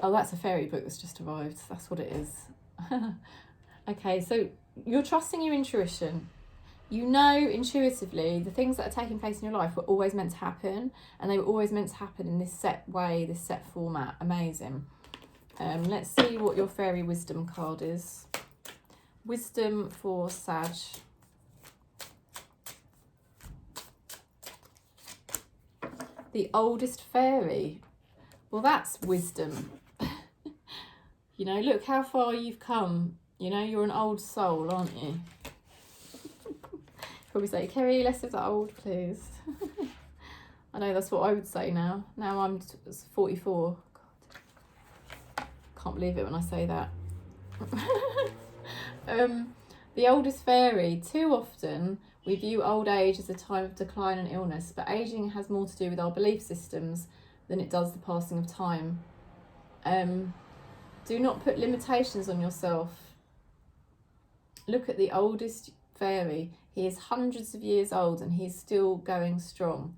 oh, that's a fairy book that's just arrived, that's what it is. Okay, so you're trusting your intuition. You know intuitively the things that are taking place in your life were always meant to happen, and they were always meant to happen in this set way, this set format. Amazing. Let's see what your fairy wisdom card is. Wisdom for Sag. The oldest fairy. Well, that's wisdom. You know, look how far you've come. You know, you're an old soul, aren't you? Probably say, Kerry, less of that old, please. I know that's what I would say now. Now I'm 44. God, can't believe it when I say that. The oldest fairy. Too often we view old age as a time of decline and illness, but aging has more to do with our belief systems than it does the passing of time. Do not put limitations on yourself. Look at the oldest fairy. He is hundreds of years old and he is still going strong.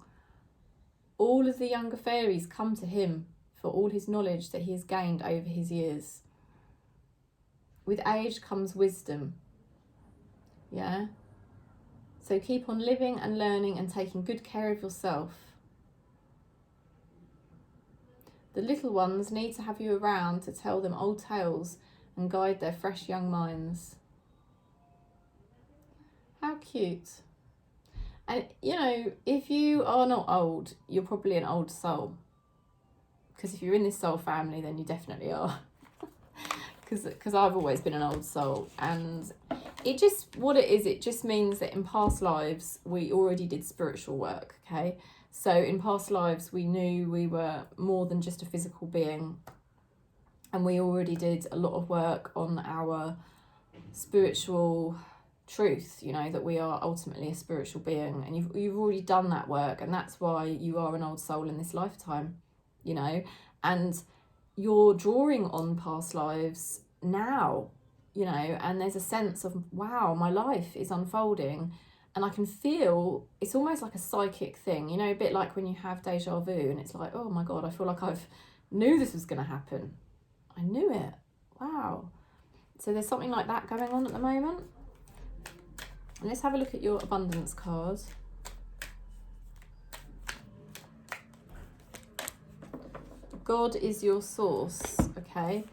All of the younger fairies come to him for all his knowledge that he has gained over his years. With age comes wisdom. Yeah? So keep on living and learning and taking good care of yourself. The little ones need to have you around to tell them old tales and guide their fresh young minds. How cute. And, you know, if you are not old, you're probably an old soul. Because if you're in this soul family, then you definitely are. Because I've always been an old soul. And it just, what it is, it just means that in past lives, we already did spiritual work, okay? So in past lives, we knew we were more than just a physical being. And we already did a lot of work on our spiritual truth, you know, that we are ultimately a spiritual being, and you've already done that work, and that's why you are an old soul in this lifetime, you know, and you're drawing on past lives now, you know, and there's a sense of, wow, my life is unfolding, and I can feel, it's almost like a psychic thing, you know, a bit like when you have deja vu and it's like, oh my God, I feel like I've knew this was going to happen. I knew it. Wow. So there's something like that going on at the moment. And let's have a look at your abundance card. God is your source, okay?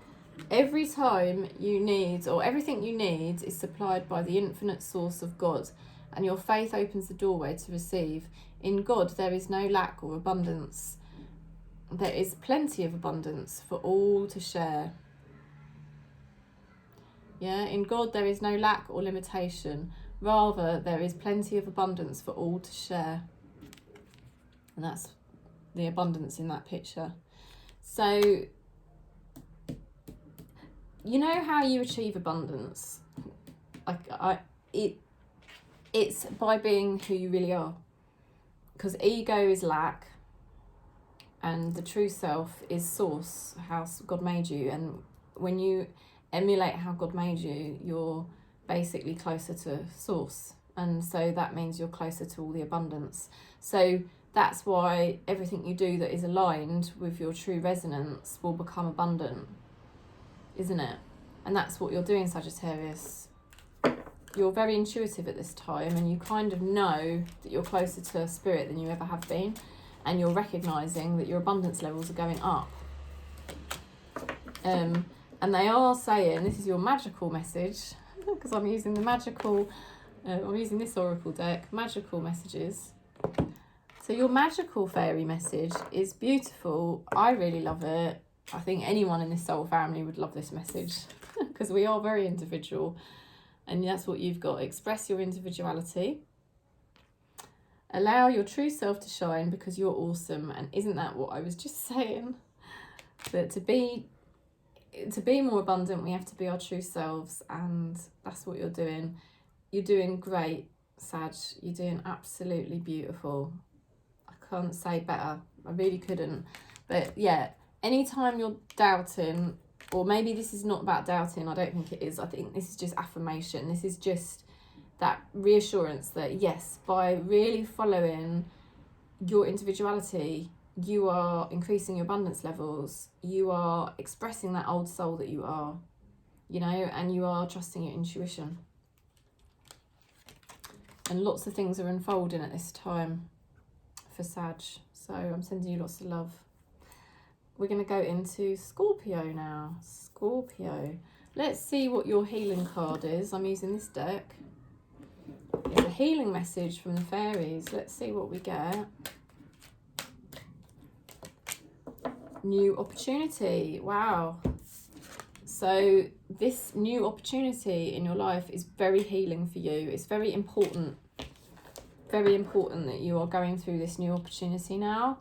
Every time you need, or everything you need is supplied by the infinite source of God, and your faith opens the doorway to receive. In God, there is no lack or abundance. There is plenty of abundance for all to share. Yeah, in God, there is no lack or limitation. Rather, there is plenty of abundance for all to share. And that's the abundance in that picture. So, you know how you achieve abundance? It's by being who you really are. Because ego is lack, and the true self is source, how God made you. And when you emulate how God made you, you're basically closer to source, and so that means you're closer to all the abundance. So that's why everything you do that is aligned with your true resonance will become abundant, isn't it? And that's what you're doing, Sagittarius. You're very intuitive at this time, and you kind of know that you're closer to spirit than you ever have been, and you're recognizing that your abundance levels are going up. And they are saying, this is your magical message, because I'm using the magical, I'm using this oracle deck, magical messages. So your magical fairy message is beautiful. I really love it. I think anyone in this soul family would love this message, because we are very individual, and that's what you've got. Express your individuality. Allow your true self to shine, because you're awesome. And isn't that what I was just saying? That to be more abundant, we have to be our true selves, and that's what you're doing. You're doing great, Sag. You're doing absolutely beautiful. I can't say better. I really couldn't. But yeah, anytime you're doubting, or maybe this is not about doubting, I don't think it is. I think this is just affirmation. This is just that reassurance that yes, by really following your individuality, you are increasing your abundance levels, you are expressing that old soul that you are, you know, and you are trusting your intuition. And lots of things are unfolding at this time for Sag. So I'm sending you lots of love. We're going to go into Scorpio now. Scorpio. Let's see what your healing card is. I'm using this deck. It's a healing message from the fairies. Let's see what we get. New opportunity. Wow. So this new opportunity in your life is very healing for you. It's very important that you are going through this new opportunity now.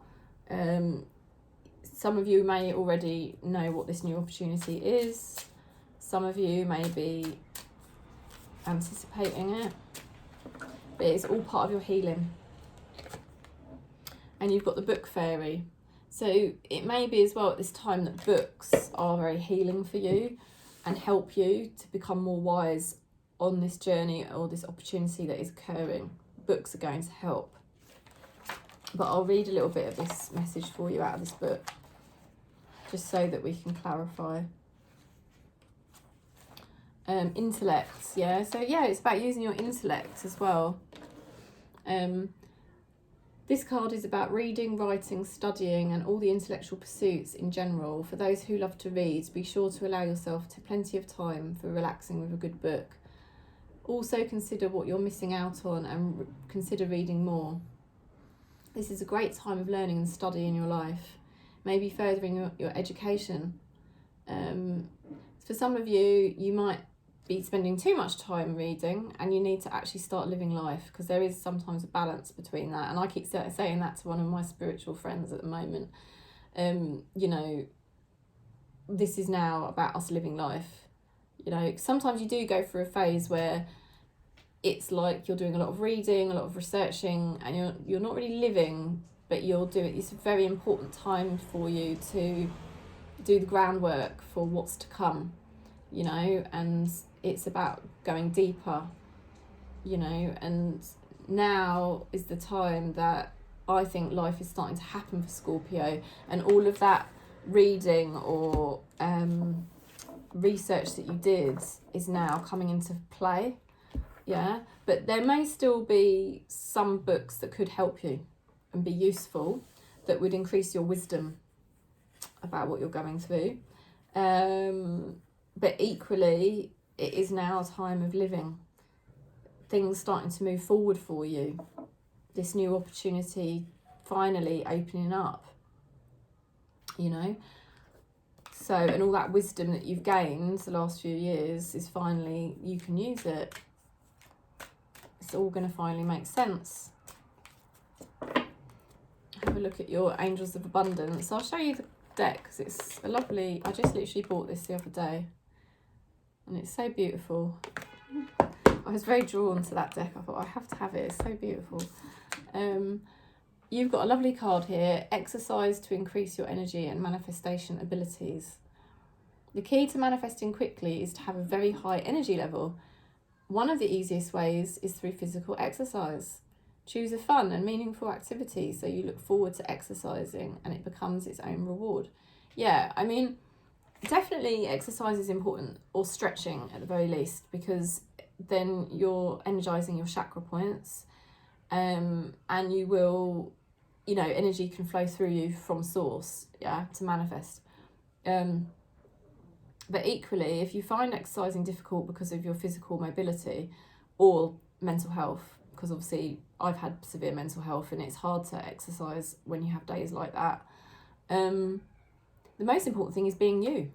Some of you may already know what this new opportunity is. Some of you may be anticipating it. But it's all part of your healing. And you've got the book fairy. So it may be as well at this time that books are very healing for you and help you to become more wise on this journey or this opportunity that is occurring. Books are going to help. But I'll read a little bit of this message for you out of this book, just so that we can clarify. Intellect, yeah. So yeah, it's about using your intellect as well. This card is about reading, writing, studying, and all the intellectual pursuits in general. For those who love to read, be sure to allow yourself to plenty of time for relaxing with a good book. Also consider what you're missing out on and consider reading more. This is a great time of learning and study in your life, maybe furthering your education. For some of you, you might be spending too much time reading and you need to actually start living life, because there is sometimes a balance between that. And I keep saying that to one of my spiritual friends at the moment. You know, this is now about us living life. You know, sometimes you do go through a phase where it's like you're doing a lot of reading, a lot of researching, and you're not really living, but you're doing. It's a very important time for you to do the groundwork for what's to come, you know, and it's about going deeper, you know, and now is the time that I think life is starting to happen for Scorpio, and all of that reading or research that you did is now coming into play. Yeah, but there may still be some books that could help you and be useful, that would increase your wisdom about what you're going through. But equally, it is now a time of living. Things starting to move forward for you. This new opportunity finally opening up, you know. So, and all that wisdom that you've gained the last few years is finally, you can use it. It's all going to finally make sense. Have a look at your Angels of Abundance. I'll show you the deck because it's a lovely, I just literally bought this the other day and it's so beautiful. I was very drawn to that deck. I thought I have to have it, it's so beautiful. You've got a lovely card here, exercise to increase your energy and manifestation abilities. The key to manifesting quickly is to have a very high energy level. One of the easiest ways is through physical exercise. Choose a fun and meaningful activity so you look forward to exercising and it becomes its own reward. Yeah, I mean, definitely exercise is important, or stretching at the very least, because then you're energizing your chakra points, and you will, you know, energy can flow through you from source, yeah, to manifest. But equally, if you find exercising difficult because of your physical mobility or mental health, because obviously I've had severe mental health and it's hard to exercise when you have days like that, the most important thing is being you.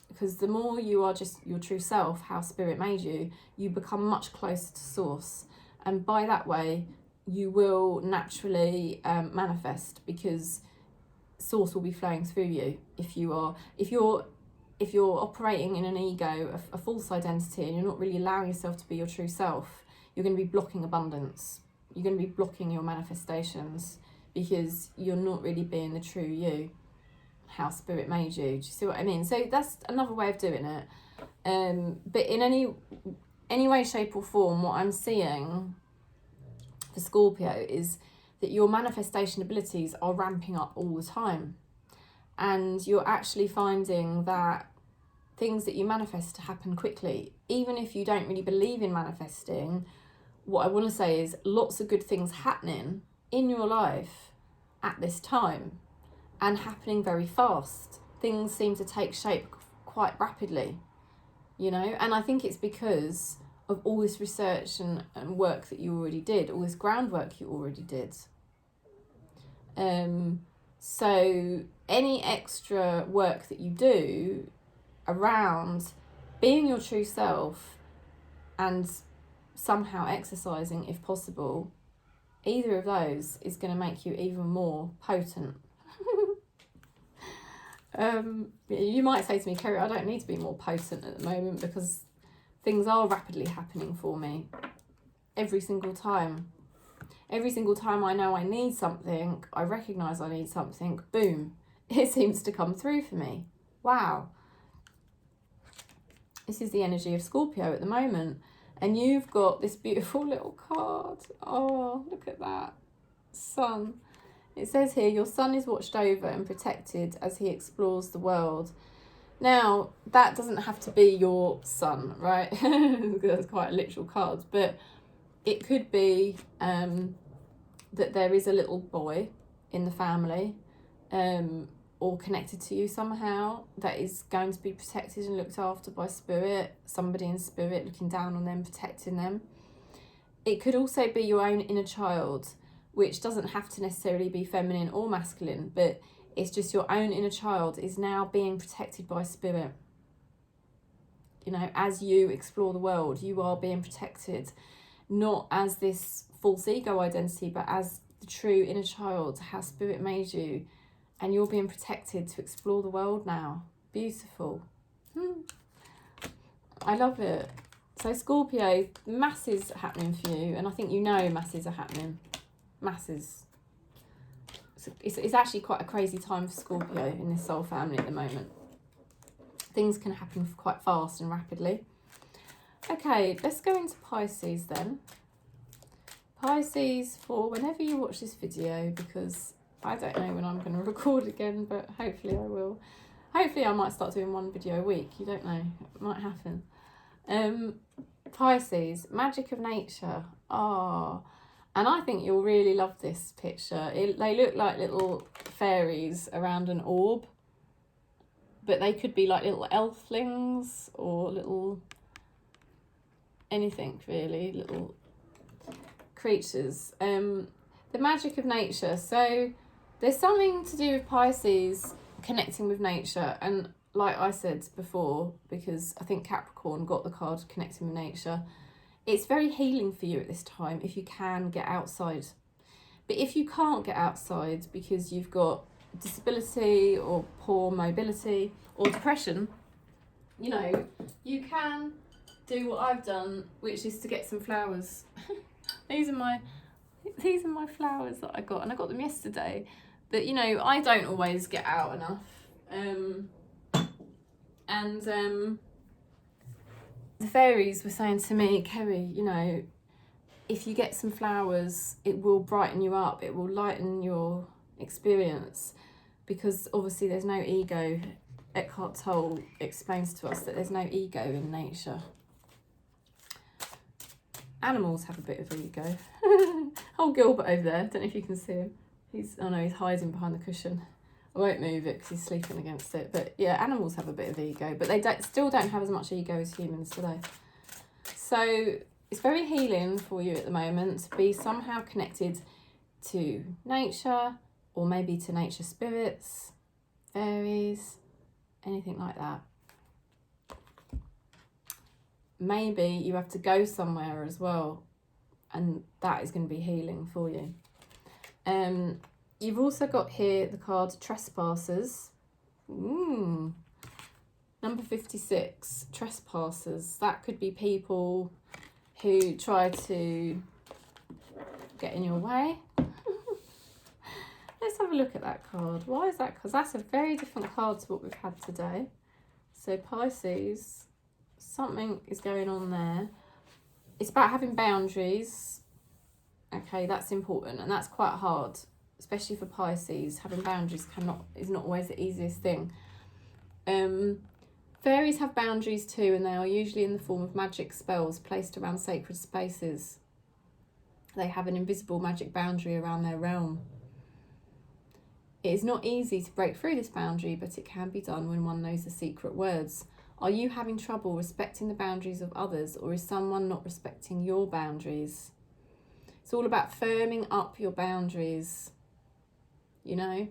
Because the more you are just your true self, how spirit made you, you become much closer to source. And by that way, you will naturally manifest, because source will be flowing through you. If you're operating in an ego, a false identity, and you're not really allowing yourself to be your true self, you're going to be blocking abundance. You're going to be blocking your manifestations because you're not really being the true you, how spirit made you. Do you see what I mean? So that's another way of doing it. But in any way, shape or form, what I'm seeing for Scorpio is that your manifestation abilities are ramping up all the time. And you're actually finding that things that you manifest happen quickly. Even if you don't really believe in manifesting, what I want to say is lots of good things happening in your life at this time, and happening very fast. Things seem to take shape quite rapidly, you know, and I think it's because of all this research and work that you already did, all this groundwork you already did. So any extra work that you do around being your true self and somehow exercising if possible, either of those is going to make you even more potent. You might say to me, Kerry, I don't need to be more potent at the moment because things are rapidly happening for me every single time. Every single time I know I need something, I recognise I need something, boom, it seems to come through for me. Wow. This is the energy of Scorpio at the moment. And you've got this beautiful little card. Oh, look at that. Sun. It says here, your son is watched over and protected as he explores the world. Now, that doesn't have to be your son, right? That's quite a literal card. But it could be that there is a little boy in the family or connected to you somehow that is going to be protected and looked after by spirit, somebody in spirit looking down on them, protecting them. It could also be your own inner child, which doesn't have to necessarily be feminine or masculine, but it's just your own inner child is now being protected by spirit. You know, as you explore the world, you are being protected, not as this false ego identity, but as the true inner child, how spirit made you, and you're being protected to explore the world now. Beautiful. I love it. So Scorpio, masses happening for you, and I think you know masses are happening. Masses. It's actually quite a crazy time for Scorpio in this soul family at the moment. Things can happen quite fast and rapidly. Okay, let's go into Pisces then. Pisces, for whenever you watch this video, because I don't know when I'm going to record again, but hopefully I will. Hopefully I might start doing one video a week. You don't know. It might happen. Pisces, magic of nature. And I think you'll really love this picture. They look like little fairies around an orb, but they could be like little elflings or little anything really, little creatures. The magic of nature. So there's something to do with Pisces connecting with nature, and like I said before, because I think Capricorn got the card connecting with nature, it's very healing for you at this time if you can get outside. But if you can't get outside because you've got disability or poor mobility or depression, you know, you can do what I've done, which is to get some flowers. These are my flowers that I got, and I got them yesterday. But, you know, I don't always get out enough. The fairies were saying to me, Kerry, you know, if you get some flowers, it will brighten you up. It will lighten your experience, because obviously there's no ego. Eckhart Tolle explains to us that there's no ego in nature. Animals have a bit of ego. Oh, Gilbert over there. Don't know if you can see him. He's hiding behind the cushion. I won't move it because he's sleeping against it. But yeah, animals have a bit of ego, but they still don't have as much ego as humans today. So it's very healing for you at the moment to be somehow connected to nature, or maybe to nature spirits, fairies, anything like that. Maybe you have to go somewhere as well, and that is going to be healing for you. You've also got here the card Trespassers. Number 56, Trespassers. That could be people who try to get in your way. Let's have a look at that card. Why is that? Because that's a very different card to what we've had today. So Pisces, something is going on there. It's about having boundaries. Okay, that's important, and that's quite hard, especially for Pisces. Having boundaries is not always the easiest thing. Fairies have boundaries too, and they are usually in the form of magic spells placed around sacred spaces. They have an invisible magic boundary around their realm. It is not easy to break through this boundary, but it can be done when one knows the secret words. Are you having trouble respecting the boundaries of others, or is someone not respecting your boundaries? It's all about firming up your boundaries, you know.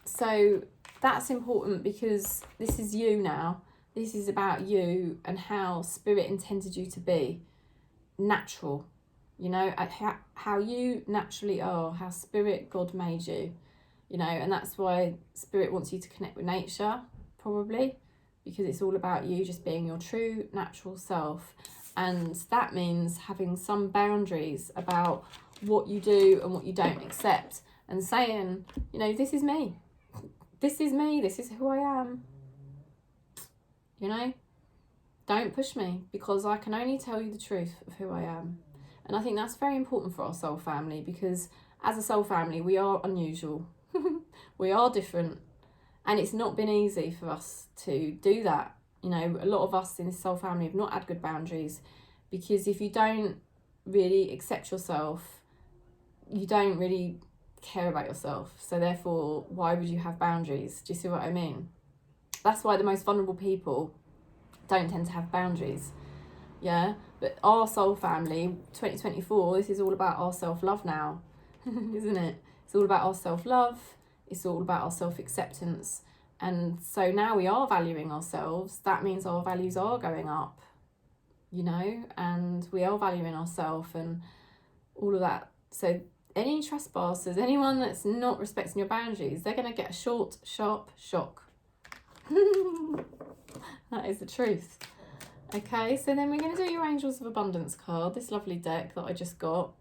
So that's important, because this is you now. This is about you and how Spirit intended you to be. Natural, you know, how you naturally are, how Spirit, God made you, you know, and that's why Spirit wants you to connect with nature, probably, because it's all about you just being your true natural self. And that means having some boundaries about what you do and what you don't accept, and saying, you know, this is me, this is me, this is who I am, you know. Don't push me, because I can only tell you the truth of who I am. And I think that's very important for our soul family, because as a soul family, we are unusual. We are different. And it's not been easy for us to do that. You know, a lot of us in this soul family have not had good boundaries, because if you don't really accept yourself, you don't really care about yourself. So therefore, why would you have boundaries? Do you see what I mean? That's why the most vulnerable people don't tend to have boundaries. Yeah, but our soul family 2024, this is all about our self-love now. Isn't it? It's all about our self-love, it's all about our self-acceptance. And so now we are valuing ourselves. That means our values are going up, you know, and we are valuing ourselves and all of that. So any trespassers, anyone that's not respecting your boundaries, they're going to get a short, sharp shock. That is the truth. Okay, so then we're going to do your Angels of Abundance card, this lovely deck that I just got.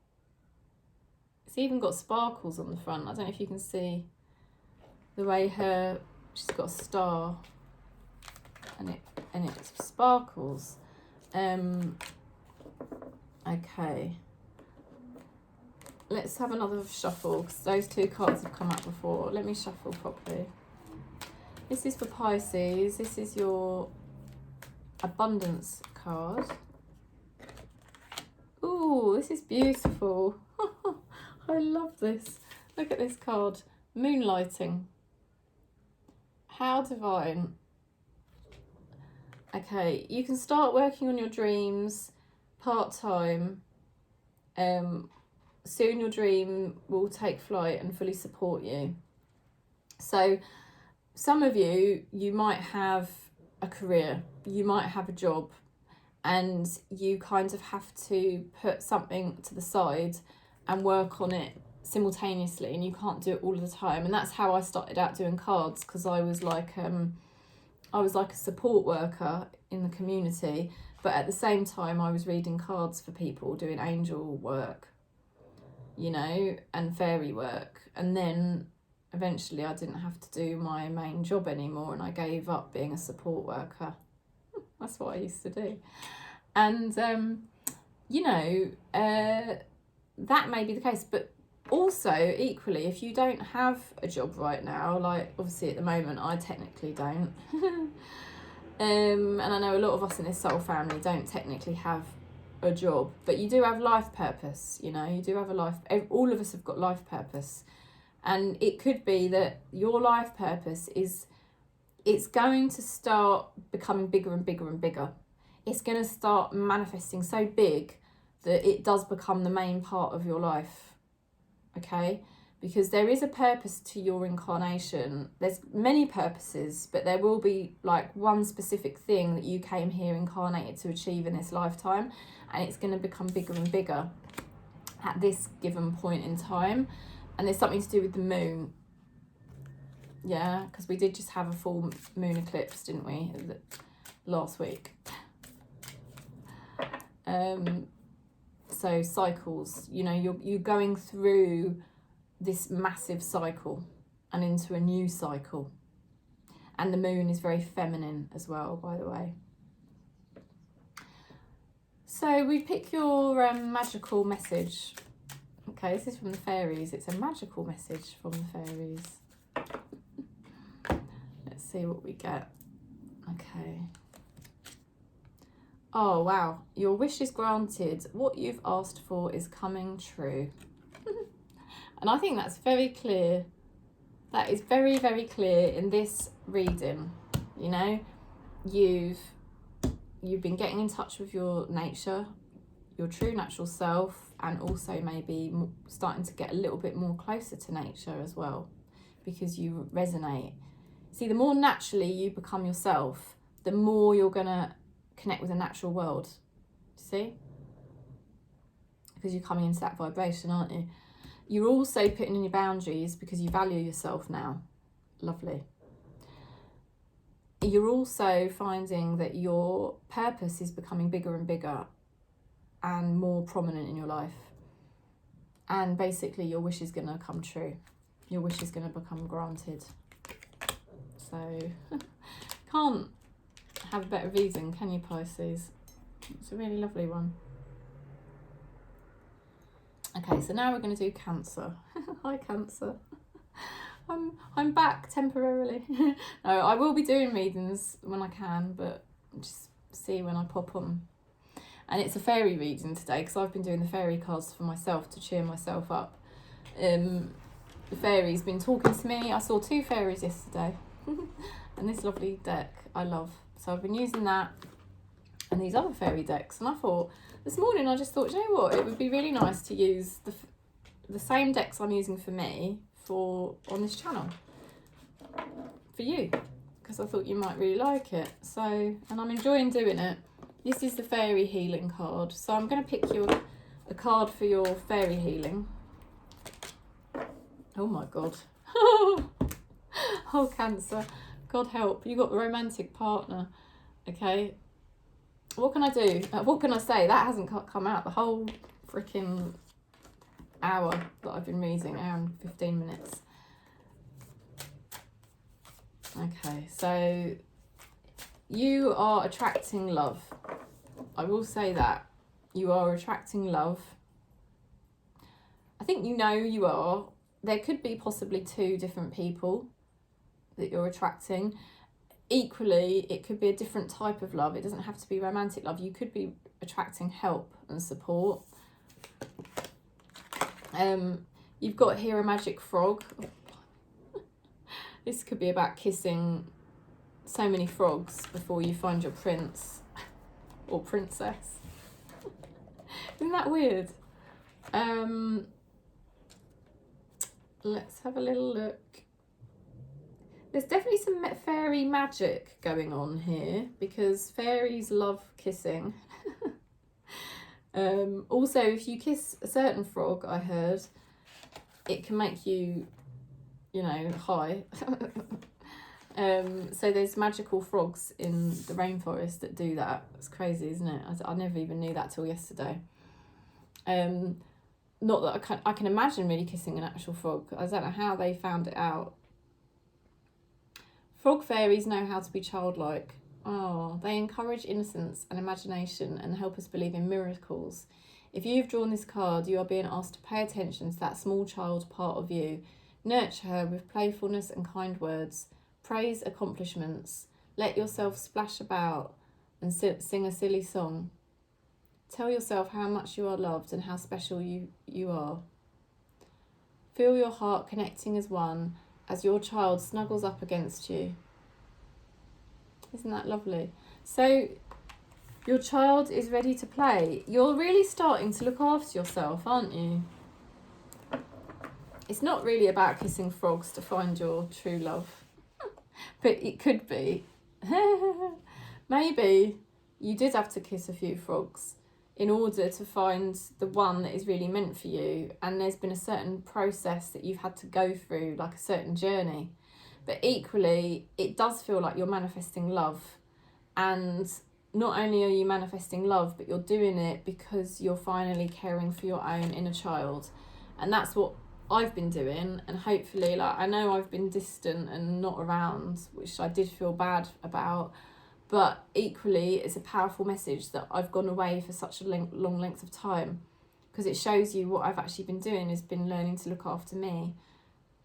It's even got sparkles on the front. I don't know if you can see the way she's got a star and it sparkles. Okay. Let's have another shuffle, because those two cards have come out before. Let me shuffle properly. This is for Pisces. This is your abundance card. Ooh, this is beautiful. I love this. Look at this card. Moonlighting. How divine. Okay, you can start working on your dreams part-time. Soon your dream will take flight and fully support you. So some of you might have a career, you might have a job, and you kind of have to put something to the side and work on it simultaneously, and you can't do it all of the time. And that's how I started out doing cards, because I was like a support worker in the community, but at the same time I was reading cards for people, doing angel work, you know, and fairy work. And then eventually I didn't have to do my main job anymore, and I gave up being a support worker. That's what I used to do. And, you know, that may be the case. But also, equally, if you don't have a job right now, like obviously at the moment I technically don't. And I know a lot of us in this soul family don't technically have a job, but you do have life purpose, you know, you do have a life. All of us have got life purpose. And it could be that your life purpose is, it's going to start becoming bigger and bigger and bigger. It's going to start manifesting so big that it does become the main part of your life, okay? Because there is a purpose to your incarnation. There's many purposes, but there will be like one specific thing that you came here incarnated to achieve in this lifetime, and it's going to become bigger and bigger at this given point in time. And there's something to do with the moon. Yeah, because we did just have a full moon eclipse, didn't we, last week? So cycles, you know, you're going through this massive cycle and into a new cycle. And the moon is very feminine as well, by the way. So we pick your magical message. Okay, this is from the fairies. It's a magical message from the fairies. Let's see what we get. Okay. Oh, wow. Your wish is granted. What you've asked for is coming true. And I think that's very clear. That is very, very clear in this reading. You know, you've been getting in touch with your nature, your true natural self, and also maybe starting to get a little bit more closer to nature as well, because you resonate. See, the more naturally you become yourself, the more you're gonna connect with the natural world. See? Because you're coming into that vibration, aren't you? You're also putting in your boundaries because you value yourself now. Lovely. You're also finding that your purpose is becoming bigger and bigger and more prominent in your life. And basically your wish is going to come true. Your wish is going to become granted. So, can't have a better reason, can you, Pisces? It's a really lovely one. Okay, so now we're going to do Cancer. Hi, Cancer. I'm back temporarily. No, I will be doing readings when I can, but just see when I pop on. And it's a fairy reading today because I've been doing the fairy cards for myself to cheer myself up. The fairy's been talking to me. I saw 2 fairies yesterday. And this lovely deck I love. So I've been using that and these other fairy decks. And I thought, this morning I just thought, you know what, it would be really nice to use the same decks I'm using for me on this channel for you, because I thought you might really like it. So, and I'm enjoying doing it. This is the fairy healing card, so I'm going to pick you a card for your fairy healing. Oh my god. Oh, Cancer, God help, you got a romantic partner. Okay, what can I do? What can I say? That hasn't come out the whole freaking hour that I've been reading, hour and 15 minutes. Okay, so you are attracting love. I will say that. You are attracting love. I think you know you are. There could be possibly 2 different people that you're attracting. Equally, it could be a different type of love. It doesn't have to be romantic love. You could be attracting help and support. You've got here a magic frog. This could be about kissing so many frogs before you find your prince or princess. Isn't that weird? Let's have a little look. There's definitely some fairy magic going on here because fairies love kissing. Also, if you kiss a certain frog, I heard, it can make you, you know, high. So there's magical frogs in the rainforest that do that. It's crazy, isn't it? I never even knew that till yesterday. Not that I can imagine really kissing an actual frog. I don't know how they found it out. Frog fairies know how to be childlike. Oh, they encourage innocence and imagination and help us believe in miracles. If you've drawn this card, you are being asked to pay attention to that small child part of you. Nurture her with playfulness and kind words. Praise accomplishments. Let yourself splash about and sing a silly song. Tell yourself how much you are loved and how special you are. Feel your heart connecting as one as your child snuggles up against you. Isn't that lovely? So your child is ready to play. You're really starting to look after yourself, aren't you? It's not really about kissing frogs to find your true love, but it could be. Maybe you did have to kiss a few frogs in order to find the one that is really meant for you, and there's been a certain process that you've had to go through, like a certain journey. But equally, it does feel like you're manifesting love, and not only are you manifesting love, but you're doing it because you're finally caring for your own inner child. And that's what I've been doing, and hopefully, like, I know I've been distant and not around, which I did feel bad about, but equally it's a powerful message that I've gone away for such a long length of time, because it shows you what I've actually been doing is been learning to look after me.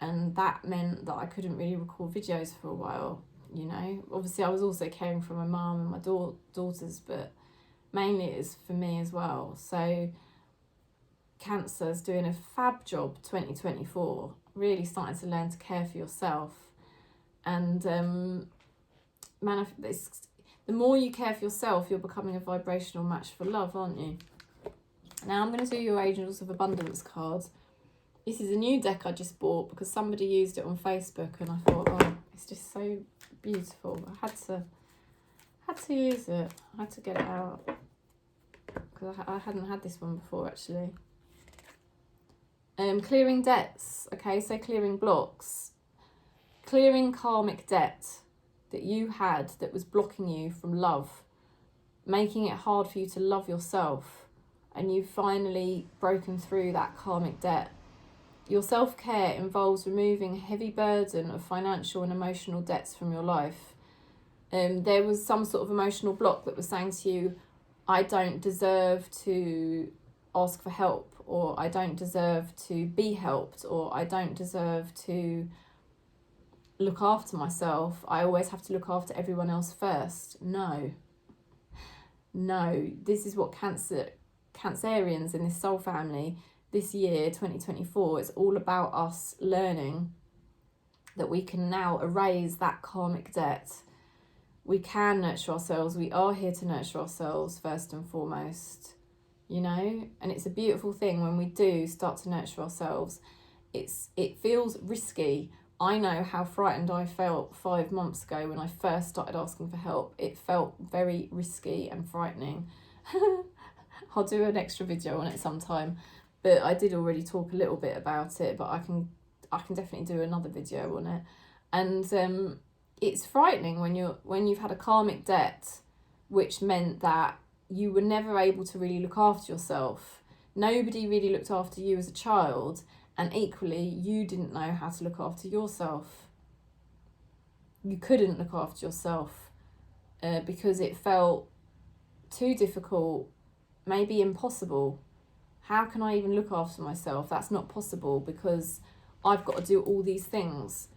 And that meant that I couldn't really record videos for a while, you know. Obviously I was also caring for my mum and my daughters, but mainly it is for me as well. So Cancer's doing a fab job 2024, really starting to learn to care for yourself. And the more you care for yourself, you're becoming a vibrational match for love, aren't you? Now I'm going to do your Angels of Abundance card. This is a new deck I just bought because somebody used it on Facebook, and I thought, oh, it's just so beautiful. I had to use it. I had to get it out because I hadn't had this one before, actually. Clearing debts. Okay, so clearing blocks. Clearing karmic debt that you had that was blocking you from love, making it hard for you to love yourself, and you've finally broken through that karmic debt. Your self-care involves removing a heavy burden of financial and emotional debts from your life. There was some sort of emotional block that was saying to you, I don't deserve to ask for help, or I don't deserve to be helped, or I don't deserve to look after myself. I always have to look after everyone else first. No, this is what Cancerians in this soul family this year, 2024, it's all about us learning that we can now erase that karmic debt. We can nurture ourselves. We are here to nurture ourselves first and foremost, you know, and it's a beautiful thing when we do start to nurture ourselves. It feels risky. I know how frightened I felt 5 months ago when I first started asking for help. It felt very risky and frightening. I'll do an extra video on it sometime, but I did already talk a little bit about it, but I can definitely do another video on it. And it's frightening when you've had a karmic debt, which meant that you were never able to really look after yourself. Nobody really looked after you as a child, and equally you didn't know how to look after yourself. You couldn't look after yourself because it felt too difficult, maybe impossible. How can I even look after myself? That's not possible because I've got to do all these things.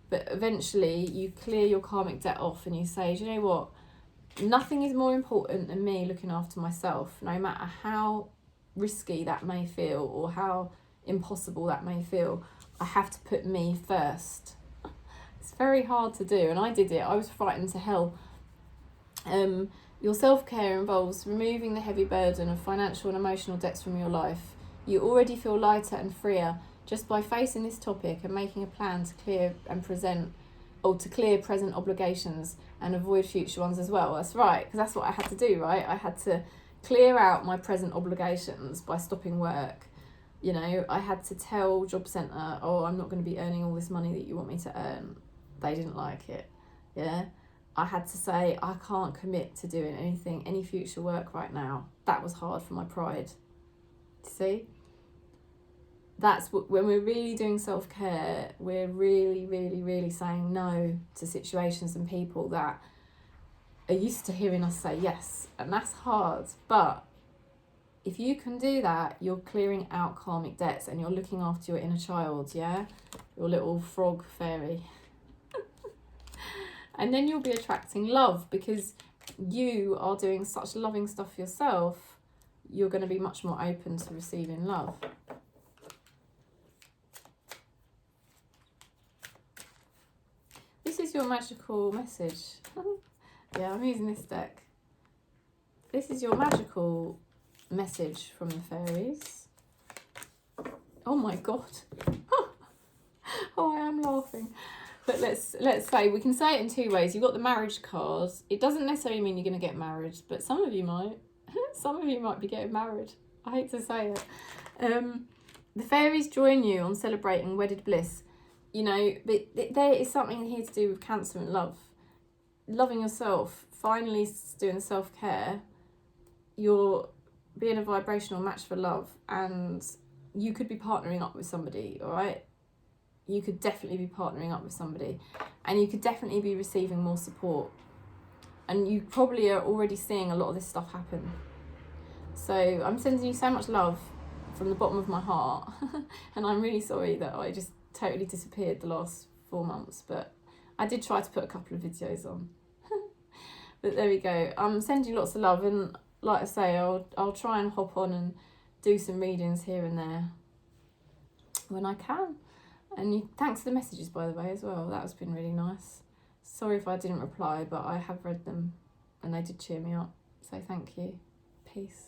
But eventually you clear your karmic debt off and you say, do you know what? Nothing is more important than me looking after myself, no matter how risky that may feel or how impossible that may feel. I have to put me first. It's very hard to do, and I did it. I was frightened to hell. Your self-care involves removing the heavy burden of financial and emotional debts from your life. You already feel lighter and freer just by facing this topic and making a plan to clear present obligations and avoid future ones as well. That's right, because that's what I had to do, right? I had to clear out my present obligations by stopping work. You know, I had to tell Job Centre, oh, I'm not going to be earning all this money that you want me to earn. They didn't like it, yeah? I had to say, I can't commit to doing any future work right now. That was hard for my pride. See? That's what, when we're really doing self-care, we're really, really, really saying no to situations and people that are used to hearing us say yes. And that's hard. But if you can do that, you're clearing out karmic debts and you're looking after your inner child, yeah? Your little frog fairy. And then you'll be attracting love because you are doing such loving stuff for yourself. You're going to be much more open to receiving love. This is your magical message. Yeah, I'm using this deck. This is your magical message from the fairies. Oh my god. Oh, I am laughing. But let's say, we can say it in two ways. You've got the marriage card. It doesn't necessarily mean you're going to get married, but some of you might. Some of you might be getting married. I hate to say it. The fairies join you on celebrating wedded bliss. You know, but there is something here to do with Cancer and love. Loving yourself, finally doing self-care. You're being a vibrational match for love, and you could be partnering up with somebody, all right? You could definitely be partnering up with somebody, and you could definitely be receiving more support, and you probably are already seeing a lot of this stuff happen. So I'm sending you so much love from the bottom of my heart. And I'm really sorry that I just totally disappeared the last 4 months, but I did try to put a couple of videos on. But there we go. I'm sending you lots of love, and like I say, I'll try and hop on and do some readings here and there when I can. And thanks for the messages, by the way, as well. That has been really nice. Sorry if I didn't reply, but I have read them and they did cheer me up. So thank you. Peace.